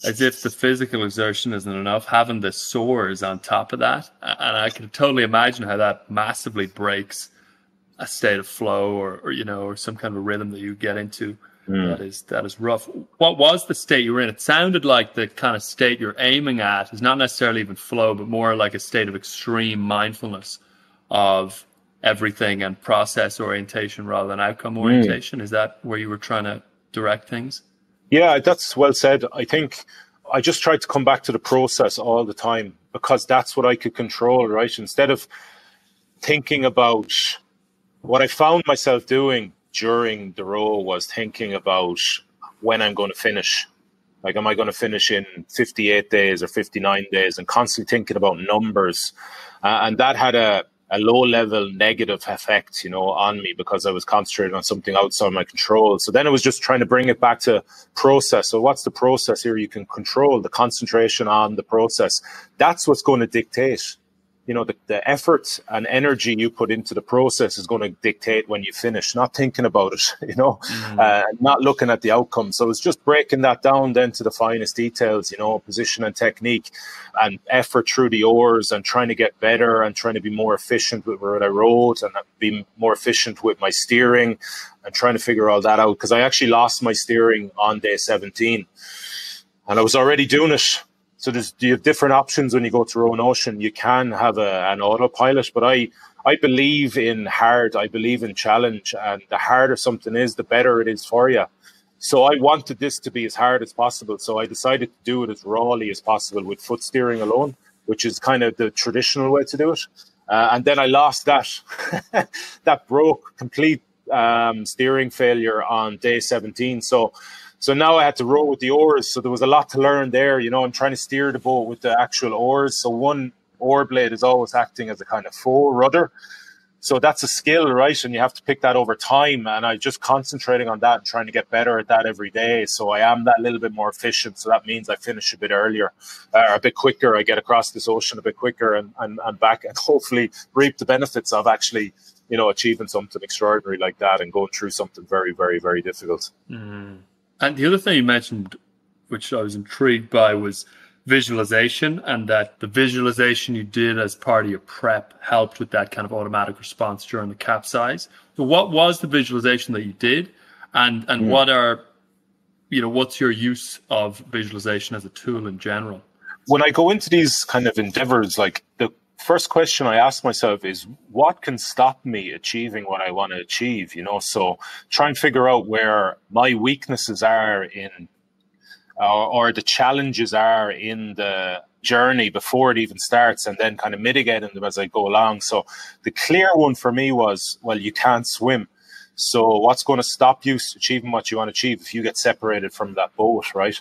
S3: as if the physical exertion isn't enough, having the sores on top of that. And I can totally imagine how that massively breaks a state of flow or you know, or some kind of a rhythm that you get into. That is rough. What was the state you were in? It sounded like the kind of state you're aiming at is not necessarily even flow, but more like a state of extreme mindfulness of everything and process orientation rather than outcome orientation. Is that where you were trying to direct things? Yeah,
S1: that's well said. I think I just tried to come back to the process all the time because that's what I could control, right? Instead of thinking about what I found myself doing during the row was thinking about when I'm going to finish. Like, am I going to finish in 58 days or 59 days? And constantly thinking about numbers. And that had a low-level negative effect, you know, on me because I was concentrating on something outside my control. So then it was just trying to bring it back to process. So what's the process here? You can control the concentration on the process. That's what's going to dictate. You know, the effort and energy you put into the process is going to dictate when you finish, not thinking about it, you know, not looking at the outcome. So it's just breaking that down then to the finest details, you know, position and technique and effort through the oars and trying to get better and trying to be more efficient with what I rode and be more efficient with my steering and trying to figure all that out. Because I actually lost my steering on day 17 and I was already doing it. So you have different options when you go to Rowan Ocean. You can have an autopilot, but I believe in hard. I believe in challenge, and the harder something is, the better it is for you. So I wanted this to be as hard as possible. So I decided to do it as rawly as possible with foot steering alone, which is kind of the traditional way to do it. And then I lost that. That broke, complete steering failure on day 17. So now I had to row with the oars. So there was a lot to learn there. You know, I'm trying to steer the boat with the actual oars. So one oar blade is always acting as a kind of fore rudder. So that's a skill, right? And you have to pick that over time. And I'm just concentrating on that and trying to get better at that every day. So I am that little bit more efficient. So that means I finish a bit earlier, a bit quicker. I get across this ocean a bit quicker and back, and hopefully reap the benefits of actually, you know, achieving something extraordinary like that and going through something very, very, very difficult.
S3: Mm. And the other thing you mentioned, which I was intrigued by, was visualization, and that the visualization you did as part of your prep helped with that kind of automatic response during the capsize. So what was the visualization that you did, and what are, you know, what's your use of visualization as a tool in general?
S1: When I go into these kind of endeavors, like, the first question I ask myself is, what can stop me achieving what I want to achieve? You know, so try and figure out where my weaknesses are in, or the challenges are in the journey before it even starts, and then kind of mitigating them as I go along. So the clear one for me was, well, you can't swim. So what's going to stop you achieving what you want to achieve if you get separated from that boat, right?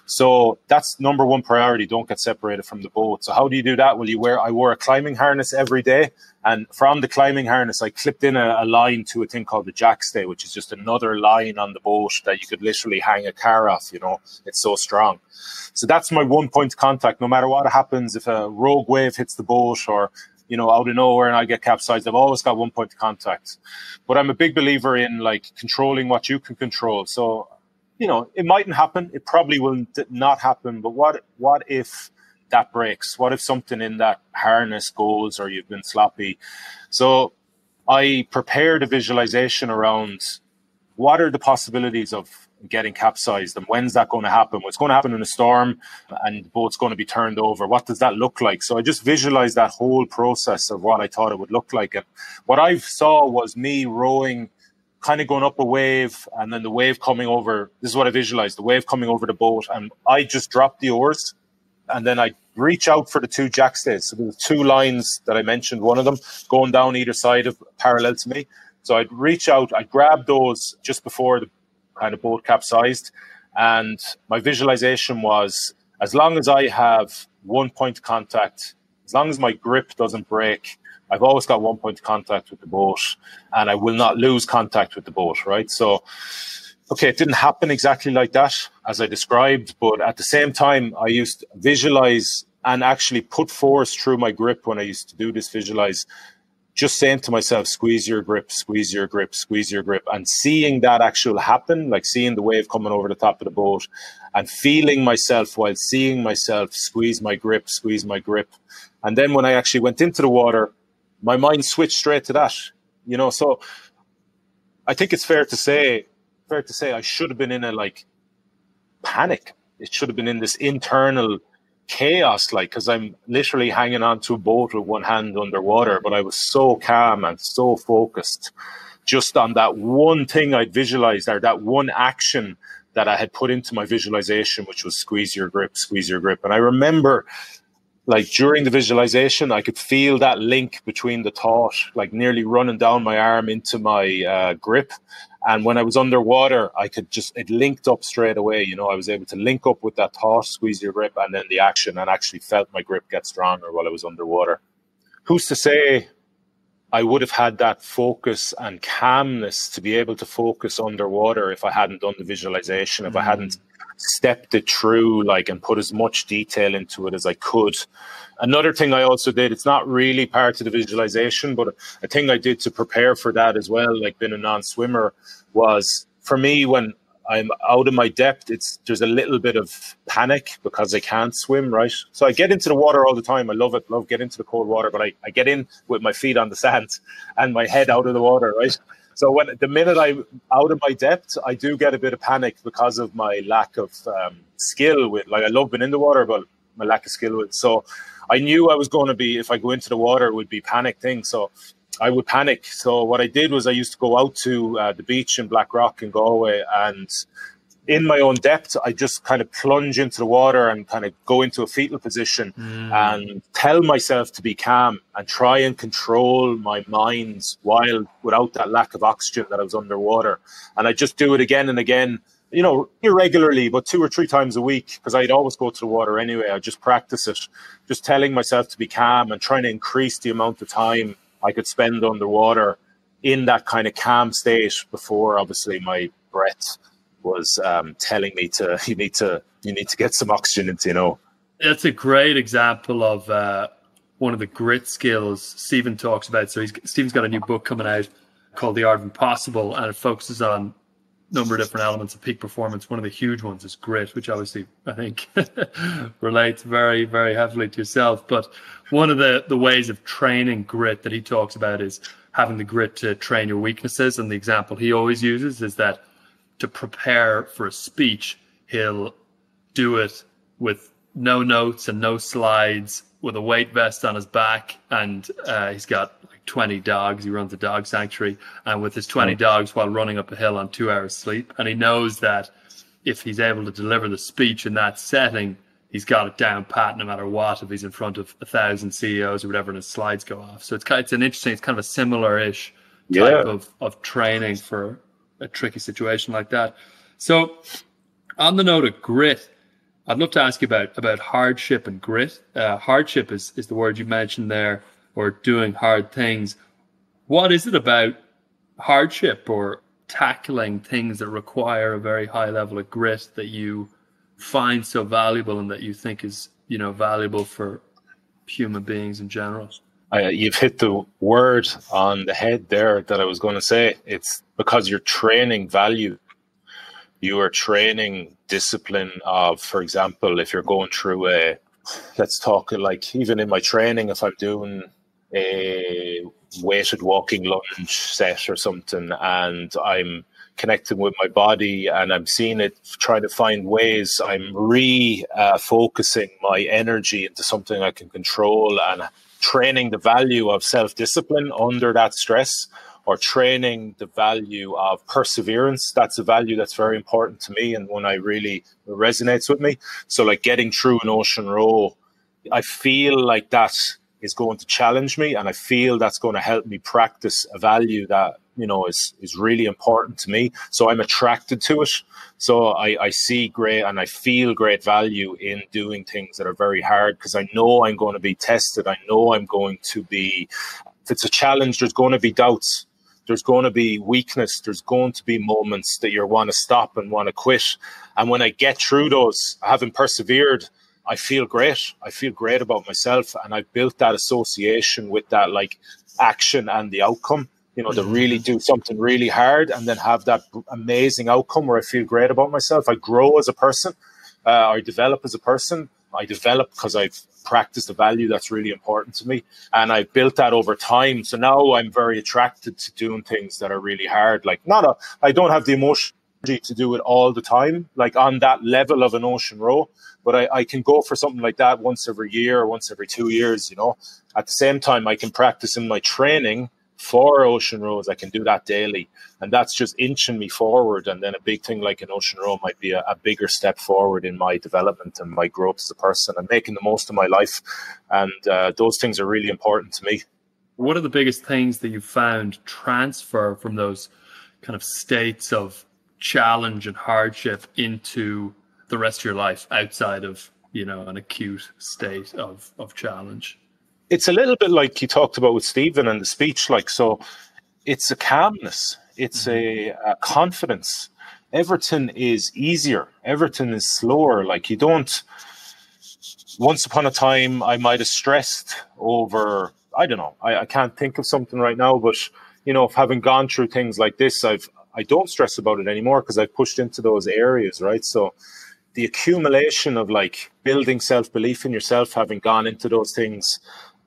S1: So that's number one priority. Don't get separated from the boat. So how do you do that? Well, I wore a climbing harness every day. And from the climbing harness, I clipped in a line to a thing called the jackstay, which is just another line on the boat that you could literally hang a car off. You know, it's so strong. So that's my one point of contact. No matter what happens, if a rogue wave hits the boat, or, you know, out of nowhere and I get capsized, I've always got one point of contact. But I'm a big believer in, like, controlling what you can control. So, you know, it mightn't happen. It probably will not happen. But what if that breaks? What if something in that harness goes, or you've been sloppy? So I prepared a visualization around what are the possibilities of getting capsized, and when's that going to happen? What's going to happen in a storm and the boat's going to be turned over? What does that look like? So I just visualized that whole process of what I thought it would look like. And what I saw was me rowing, kind of going up a wave, and then the wave coming over. This is what I visualized, the wave coming over the boat, and I just dropped the oars, and then I reach out for the two jackstays. So there were two lines that I mentioned, one of them going down either side of, parallel to me. So I'd reach out, I'd grab those just before the kind of boat capsized. And my visualization was, as long as I have 1 point of contact, as long as my grip doesn't break, I've always got 1 point of contact with the boat, and I will not lose contact with the boat, right? So, okay, it didn't happen exactly like that as I described, but at the same time, I used to visualize and actually put force through my grip when I used to do this visualize, just saying to myself, squeeze your grip, squeeze your grip, squeeze your grip, and seeing that actual happen, like seeing the wave coming over the top of the boat and feeling myself while seeing myself squeeze my grip, squeeze my grip. And then when I actually went into the water, my mind switched straight to that, you know. So I think it's fair to say I should have been in a, like, panic. It should have been in this internal chaos, like, because I'm literally hanging on to a boat with one hand underwater, but I was so calm and so focused just on that one thing I'd visualized, or that one action that I had put into my visualization, which was squeeze your grip, squeeze your grip. And I remember, like, during the visualization, I could feel that link between the thought, like, nearly running down my arm into my grip. And when I was underwater, I could just, it linked up straight away. You know, I was able to link up with that thought, squeeze your grip, and then the action, and actually felt my grip get stronger while I was underwater. Who's to say I would have had that focus and calmness to be able to focus underwater if I hadn't done the visualization, if I hadn't stepped it through, like, and put as much detail into it as I could. Another thing I also did, it's not really part of the visualization, but a thing I did to prepare for that as well, like being a non-swimmer, was, for me, when I'm out of my depth, there's a little bit of panic because I can't swim, right? So I get into the water all the time. I love getting into the cold water, but I get in with my feet on the sand and my head out of the water, right? So the minute I'm out of my depth, I do get a bit of panic because of my lack of skill with, like, I love being in the water, but my lack of skill with. So I knew I was going to be, if I go into the water, it would be panic thing. So I would panic. So what I did was I used to go out to the beach in Blackrock in Galway, and in my own depth, I just kind of plunge into the water and kind of go into a fetal position and tell myself to be calm and try and control my mind while without that lack of oxygen that I was underwater. And I just do it again and again, you know, irregularly, but 2 or 3 times a week, because I'd always go to the water anyway. I just practice it, just telling myself to be calm and trying to increase the amount of time I could spend underwater in that kind of calm state before, obviously, my breath was telling me you need to get some oxygen into, you know.
S3: That's a great example of one of the grit skills Stephen talks about. So Stephen's got a new book coming out called The Art of Impossible, and it focuses on a number of different elements of peak performance. One of the huge ones is grit, which obviously I think relates very, very heavily to yourself. But one of the ways of training grit that he talks about is having the grit to train your weaknesses. And the example he always uses is that to prepare for a speech, he'll do it with no notes and no slides, with a weight vest on his back, and he's got like 20 dogs. He runs a dog sanctuary, and with his 20 dogs while running up a hill on 2 hours sleep. And he knows that if he's able to deliver the speech in that setting, he's got it down pat no matter what, if he's in front of 1,000 CEOs or whatever and his slides go off. So it's kind of a similar-ish type of training for a tricky situation like that. So on the note of grit, I'd love to ask you about hardship and grit. Hardship is the word you mentioned there, or doing hard things. What is it about hardship or tackling things that require a very high level of grit that you find so valuable and that you think is, you know, valuable for human beings in general?
S1: You've hit the word on the head there that I was going to say. It's because you're training value. You are training discipline of, for example, if you're going through let's talk like even in my training, if I'm doing a weighted walking lunge set or something, and I'm connecting with my body and I'm seeing it, trying to find ways, I'm focusing my energy into something I can control, and training the value of self-discipline under that stress, or training the value of perseverance. That's a value that's very important to me and one I really resonates with me. So like getting through an ocean row, I feel like that is going to challenge me, and I feel that's going to help me practice a value that, you know, is really important to me. So I'm attracted to it. So I see great and I feel great value in doing things that are very hard, because I know I'm going to be tested. I know I'm going to be, if it's a challenge, there's going to be doubts. There's going to be weakness. There's going to be moments that you want to stop and want to quit. And when I get through those, having persevered, I feel great. I feel great about myself. And I've built that association with that like action and the outcome, you know, to really do something really hard and then have that amazing outcome where I feel great about myself. I grow as a person. I develop as a person. I develop because I've practiced a value that's really important to me. And I've built that over time. So now I'm very attracted to doing things that are really hard. Like I don't have the emotion to do it all the time, like on that level of an ocean row. But I can go for something like that once every year or once every 2 years, you know. At the same time, I can practice in my training for ocean rows. I can do that daily. And that's just inching me forward. And then a big thing like an ocean row might be a bigger step forward in my development and my growth as a person and making the most of my life. And those things are really important to me.
S3: What are the biggest things that you found transfer from those kind of states of challenge and hardship into the rest of your life outside of, you know, an acute state of challenge?
S1: It's a little bit like you talked about with Stephen and the speech. Like, so it's a calmness. It's a confidence. Everything is easier. Everything is slower. Like you don't, once upon a time, I might have stressed over, I don't know, I can't think of something right now, but, you know, having gone through things like this, I don't stress about it anymore because I've pushed into those areas, right? So the accumulation of like building self-belief in yourself, having gone into those things,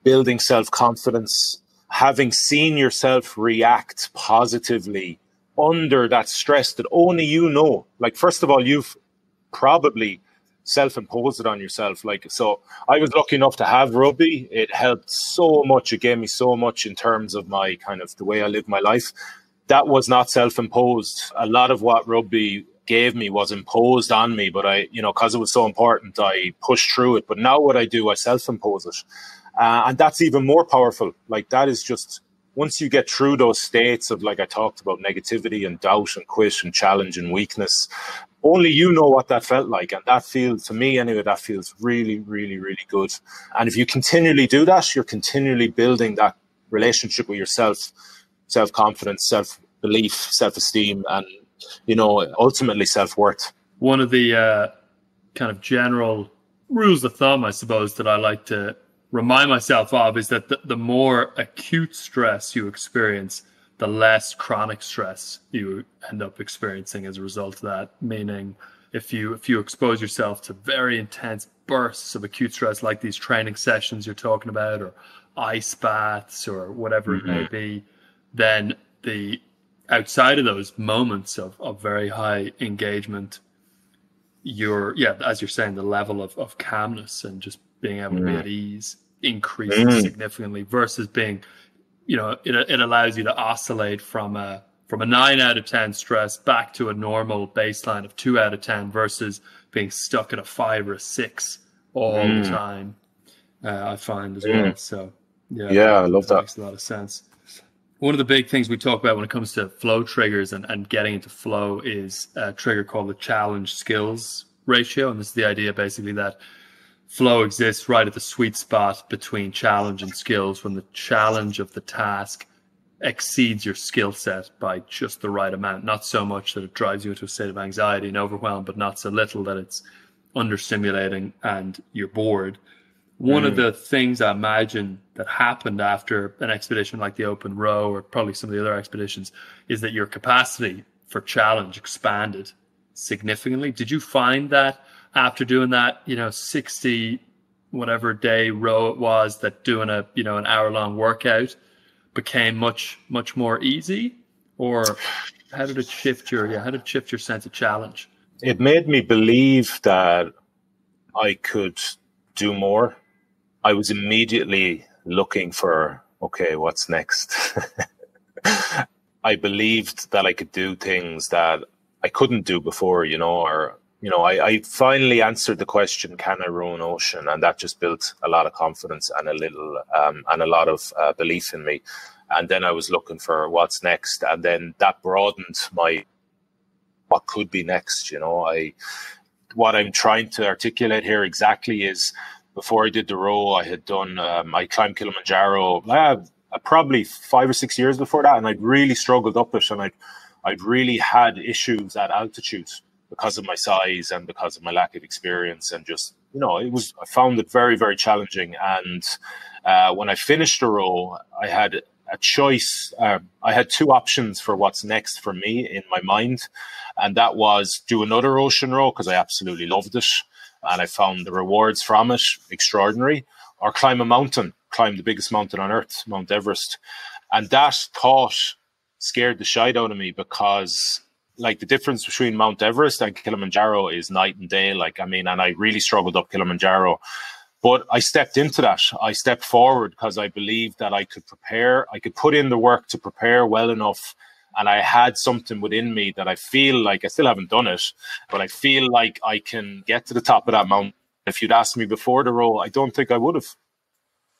S1: building self-confidence, having seen yourself react positively under that stress that only you know. Like, first of all, you've probably self-impose it on yourself. Like, so I was lucky enough to have rugby. It helped so much. It gave me so much in terms of my kind of the way I live my life. That was not self-imposed. A lot of what rugby gave me was imposed on me, but I, you know, because it was so important, I pushed through it. But now what I do, I self-impose it. And that's even more powerful. Like, that is just, once you get through those states of, like I talked about, negativity and doubt and quit and challenge and weakness, only you know what that felt like. And that feels, to me anyway, that feels really, really, really good. And if you continually do that, you're continually building that relationship with yourself, self-confidence, self-belief, self-esteem, and, you know, ultimately self-worth.
S3: One of the kind of general rules of thumb, I suppose, that I like to remind myself of is that the more acute stress you experience, the less chronic stress you end up experiencing as a result of that. Meaning, if you expose yourself to very intense bursts of acute stress, like these training sessions you're talking about, or ice baths, or whatever it may be, then the outside of those moments of very high engagement, as you're saying, the level of calmness and just being able to be at ease increases significantly, versus being, you know, it allows you to oscillate from a 9 out of 10 stress back to a normal baseline of 2 out of 10 versus being stuck at a 5 or a 6 all the time. I find as well. So yeah,
S1: I love that.
S3: Makes a lot of sense. One of the big things we talk about when it comes to flow triggers and getting into flow is a trigger called the challenge skills ratio. And this is the idea basically that flow exists right at the sweet spot between challenge and skills, when the challenge of the task exceeds your skill set by just the right amount. Not so much that it drives you into a state of anxiety and overwhelm, but not so little that it's understimulating and you're bored. One of the things I imagine that happened after an expedition like the Open Row, or probably some of the other expeditions, is that your capacity for challenge expanded significantly. Did you find that after doing that, 60 whatever day row it was, that doing an hour long workout became much more easy? Or how did it shift your sense of challenge?
S1: It made me believe that I could do more. I was immediately looking for, okay, what's next? I believed that I could do things that I couldn't do before, I finally answered the question, can I row an ocean? And that just built a lot of confidence and a lot of belief in me. And then I was looking for what's next. And then that broadened what could be next. What I'm trying to articulate here exactly is, before I did the row, I had done, I climbed Kilimanjaro probably 5 or 6 years before that. And I'd really struggled up it. And I'd really had issues at altitude because of my size and because of my lack of experience. And just, I found it very, very challenging. And when I finished the row, I had a choice. I had two options for what's next for me in my mind. And that was do another ocean row, because I absolutely loved it. And I found the rewards from it extraordinary, or climb the biggest mountain on earth, Mount Everest. And that thought scared the shite out of me, because the difference between Mount Everest and Kilimanjaro is night and day. And I really struggled up Kilimanjaro, but I stepped into that. I stepped forward because I believed that I could prepare. I could put in the work to prepare well enough. And I had something within me that I feel like, I still haven't done it, but I feel like I can get to the top of that mountain. If you'd asked me before the row, I don't think I would have.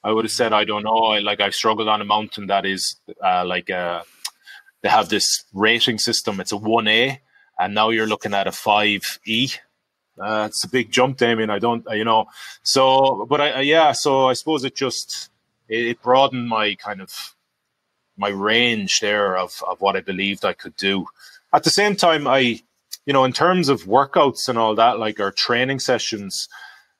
S1: I would have said, I don't know. I've struggled on a mountain that is they have this rating system. It's a 1A, and now you're looking at a 5E. It's a big jump, Damian. So I suppose it broadened my my range there of what I believed I could do. At the same time, in terms of workouts and all that, our training sessions,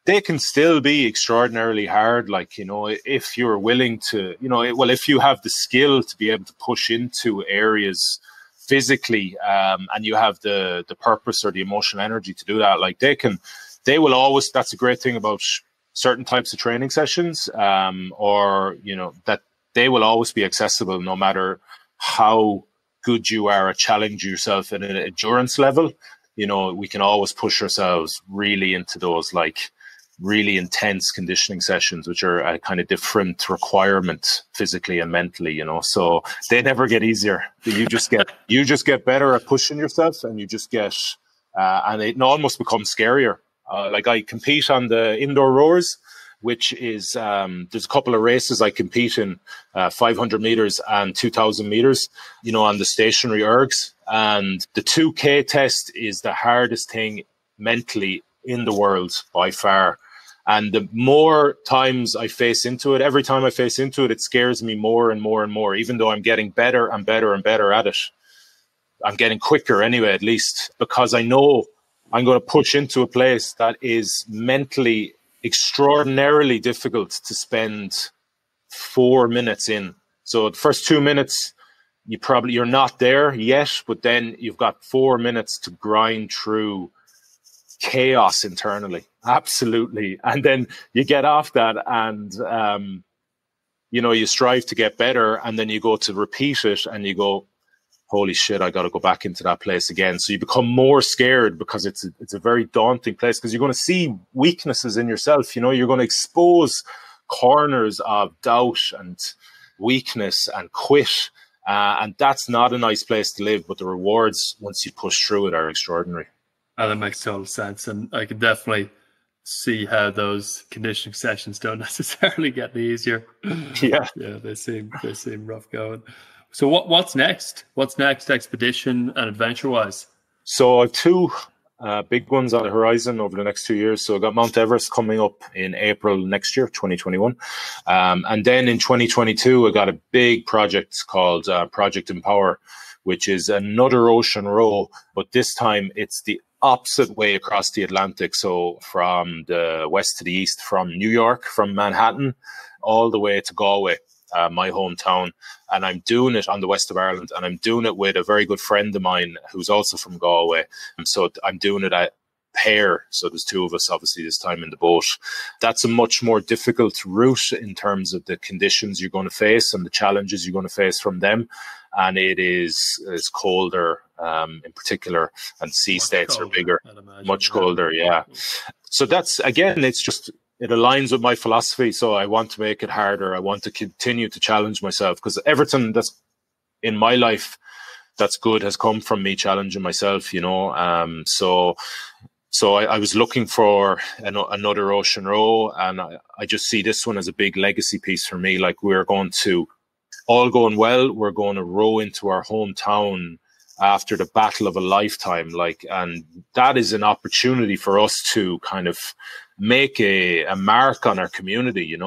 S1: they can still be extraordinarily hard. If you're willing to, if you have the skill to be able to push into areas physically, and you have the purpose or the emotional energy to do that, they will always, that's a great thing about certain types of training sessions, that they will always be accessible no matter how good you are at challenging yourself at an endurance level. we can always push ourselves really into those like really intense conditioning sessions, which are a kind of different requirement physically and mentally, so they never get easier. You just get better at pushing yourself, and you just get, and it almost becomes scarier. Like I compete on the indoor rowers, which is, there's a couple of races I compete in, 500 meters and 2000 meters, on the stationary ergs. And the 2K test is the hardest thing mentally in the world by far. And the more times I face into it, every time I face into it, it scares me more and more and more, even though I'm getting better and better and better at it. I'm getting quicker anyway, at least, because I know I'm going to push into a place that is mentally extraordinarily difficult to spend 4 minutes in. So the first 2 minutes, you're not there yet, but then you've got 4 minutes to grind through chaos internally. Absolutely. And then you get off that and, you strive to get better, and then you go to repeat it and you go, holy shit, I got to go back into that place again. So you become more scared because it's a very daunting place, because you're going to see weaknesses in yourself. You're going to expose corners of doubt and weakness and quit. And that's not a nice place to live, but the rewards once you push through it are extraordinary.
S3: Oh, that makes total sense. And I can definitely see how those conditioning sessions don't necessarily get any easier.
S1: Yeah.
S3: Yeah, they seem rough going. So what's next? What's next, expedition and adventure wise?
S1: So I have two big ones on the horizon over the next 2 years. So I got Mount Everest coming up in April next year, 2021. And then in 2022, I got a big project called Project Empower, which is another ocean row, but this time it's the opposite way across the Atlantic. So from the west to the east, from New York, from Manhattan, all the way to Galway, my hometown. And I'm doing it on the west of Ireland, and I'm doing it with a very good friend of mine who's also from Galway. And so I'm doing it at pair. So there's two of us, obviously, this time in the boat. That's a much more difficult route in terms of the conditions you're going to face and the challenges you're going to face from them. And it's colder, in particular, and sea states are bigger, much colder. Yeah. So that's, again, it aligns with my philosophy. So I want to make it harder. I want to continue to challenge myself, because everything that's in my life that's good has come from me challenging myself, So I was looking for another ocean row, and I just see this one as a big legacy piece for me. Like, we're going to, all going well, we're going to row into our hometown after the battle of a lifetime. And that is an opportunity for us to kind of make a mark on our community,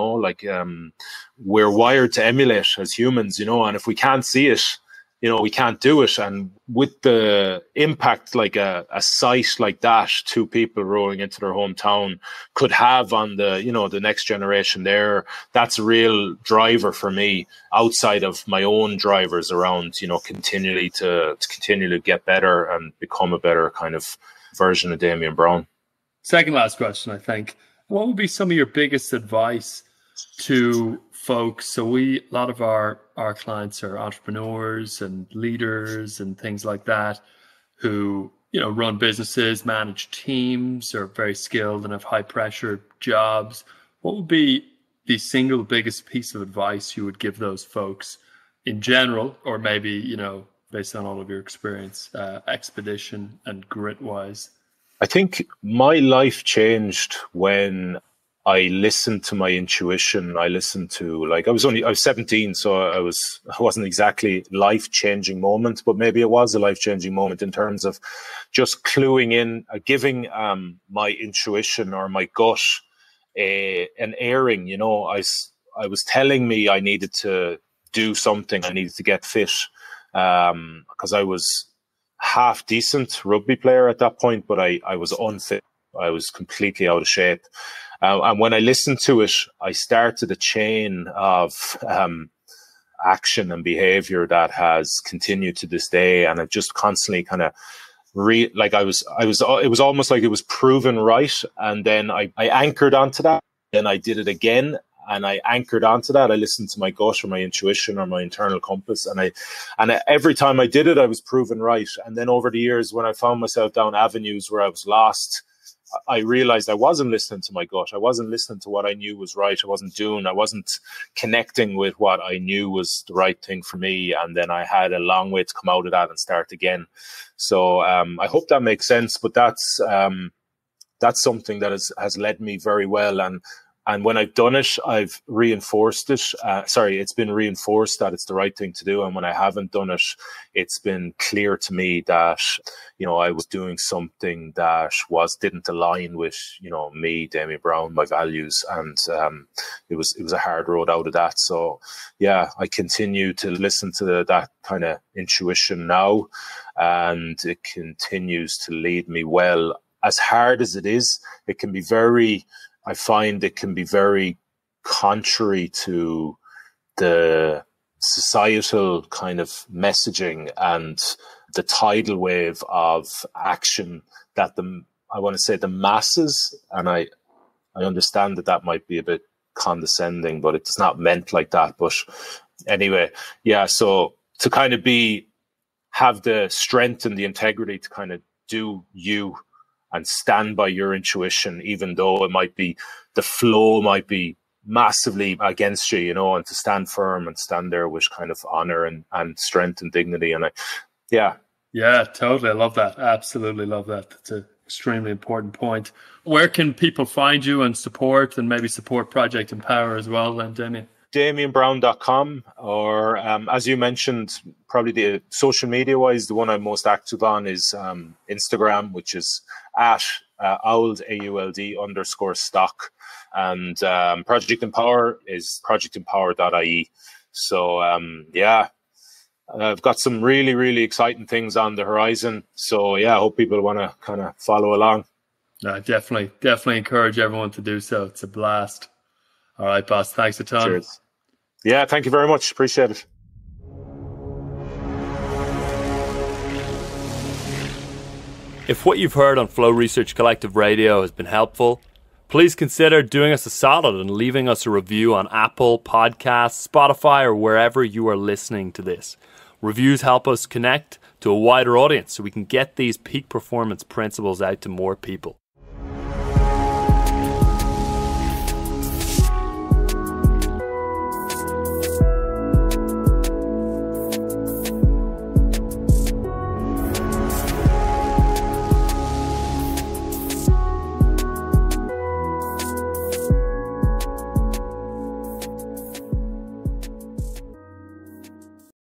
S1: we're wired to emulate as humans, and if we can't see it, we can't do it. And with the impact like a site like that, two people rowing into their hometown could have on the next generation there, that's a real driver for me outside of my own drivers around, continually to get better and become a better kind of version of Damian Browne.
S3: Second last question, I think. What would be some of your biggest advice to folks? So a lot of our clients are entrepreneurs and leaders and things like that who, run businesses, manage teams, are very skilled and have high pressure jobs. What would be the single biggest piece of advice you would give those folks in general, or maybe, based on all of your experience, expedition and grit wise?
S1: I think my life changed when I listened to my intuition. I listened to, I was 17, so I wasn't exactly life-changing moment, but maybe it was a life-changing moment in terms of just cluing in, giving my intuition or my gut an airing. I was telling me I needed to do something. I needed to get fit, because I was half decent rugby player at that point, but I was unfit. I was completely out of shape. And when I listened to it, I started a chain of action and behavior that has continued to this day. And I've just constantly kind of it was almost like it was proven right. And then I anchored onto that. Then I did it again. and I anchored onto that. I listened to my gut or my intuition or my internal compass, and every time I did it, I was proven right. And then over the years, when I found myself down avenues where I was lost, I realized I wasn't listening to my gut. I wasn't listening to what I knew was right. I wasn't connecting with what I knew was the right thing for me. And then I had a long way to come out of that and start again. So I hope that makes sense. But that's something that has led me very well. And when I've done it, I've reinforced it. It's been reinforced that it's the right thing to do. And when I haven't done it, it's been clear to me that, I was doing something that didn't align with, me, Damian Browne, my values. And it was a hard road out of that. So, yeah, I continue to listen to that kind of intuition now. And it continues to lead me well. As hard as it is, I find it can be very contrary to the societal kind of messaging and the tidal wave of action that the masses, and I understand that might be a bit condescending, but it's not meant like that. But anyway, yeah, so to kind of have the strength and the integrity to kind of do you and stand by your intuition, even though the flow might be massively against you, and to stand firm and stand there with kind of honor and strength and dignity. And
S3: Yeah, totally. I love that. Absolutely love that. That's an extremely important point. Where can people find you and maybe support Project Empower as well then, Damien?
S1: DamianBrowne.com, or as you mentioned, probably the social media wise, the one I'm most active on is Instagram, which is at AULD _stock, and Project Empower is projectempower.ie. So I've got some really, really exciting things on the horizon. So I hope people want to kind of follow along.
S3: Definitely encourage everyone to do so. It's a blast. All right, boss. Thanks a ton.
S1: Cheers. Yeah, thank you very much. Appreciate it.
S3: If what you've heard on Flow Research Collective Radio has been helpful, please consider doing us a solid and leaving us a review on Apple Podcasts, Spotify, or wherever you are listening to this. Reviews help us connect to a wider audience so we can get these peak performance principles out to more people.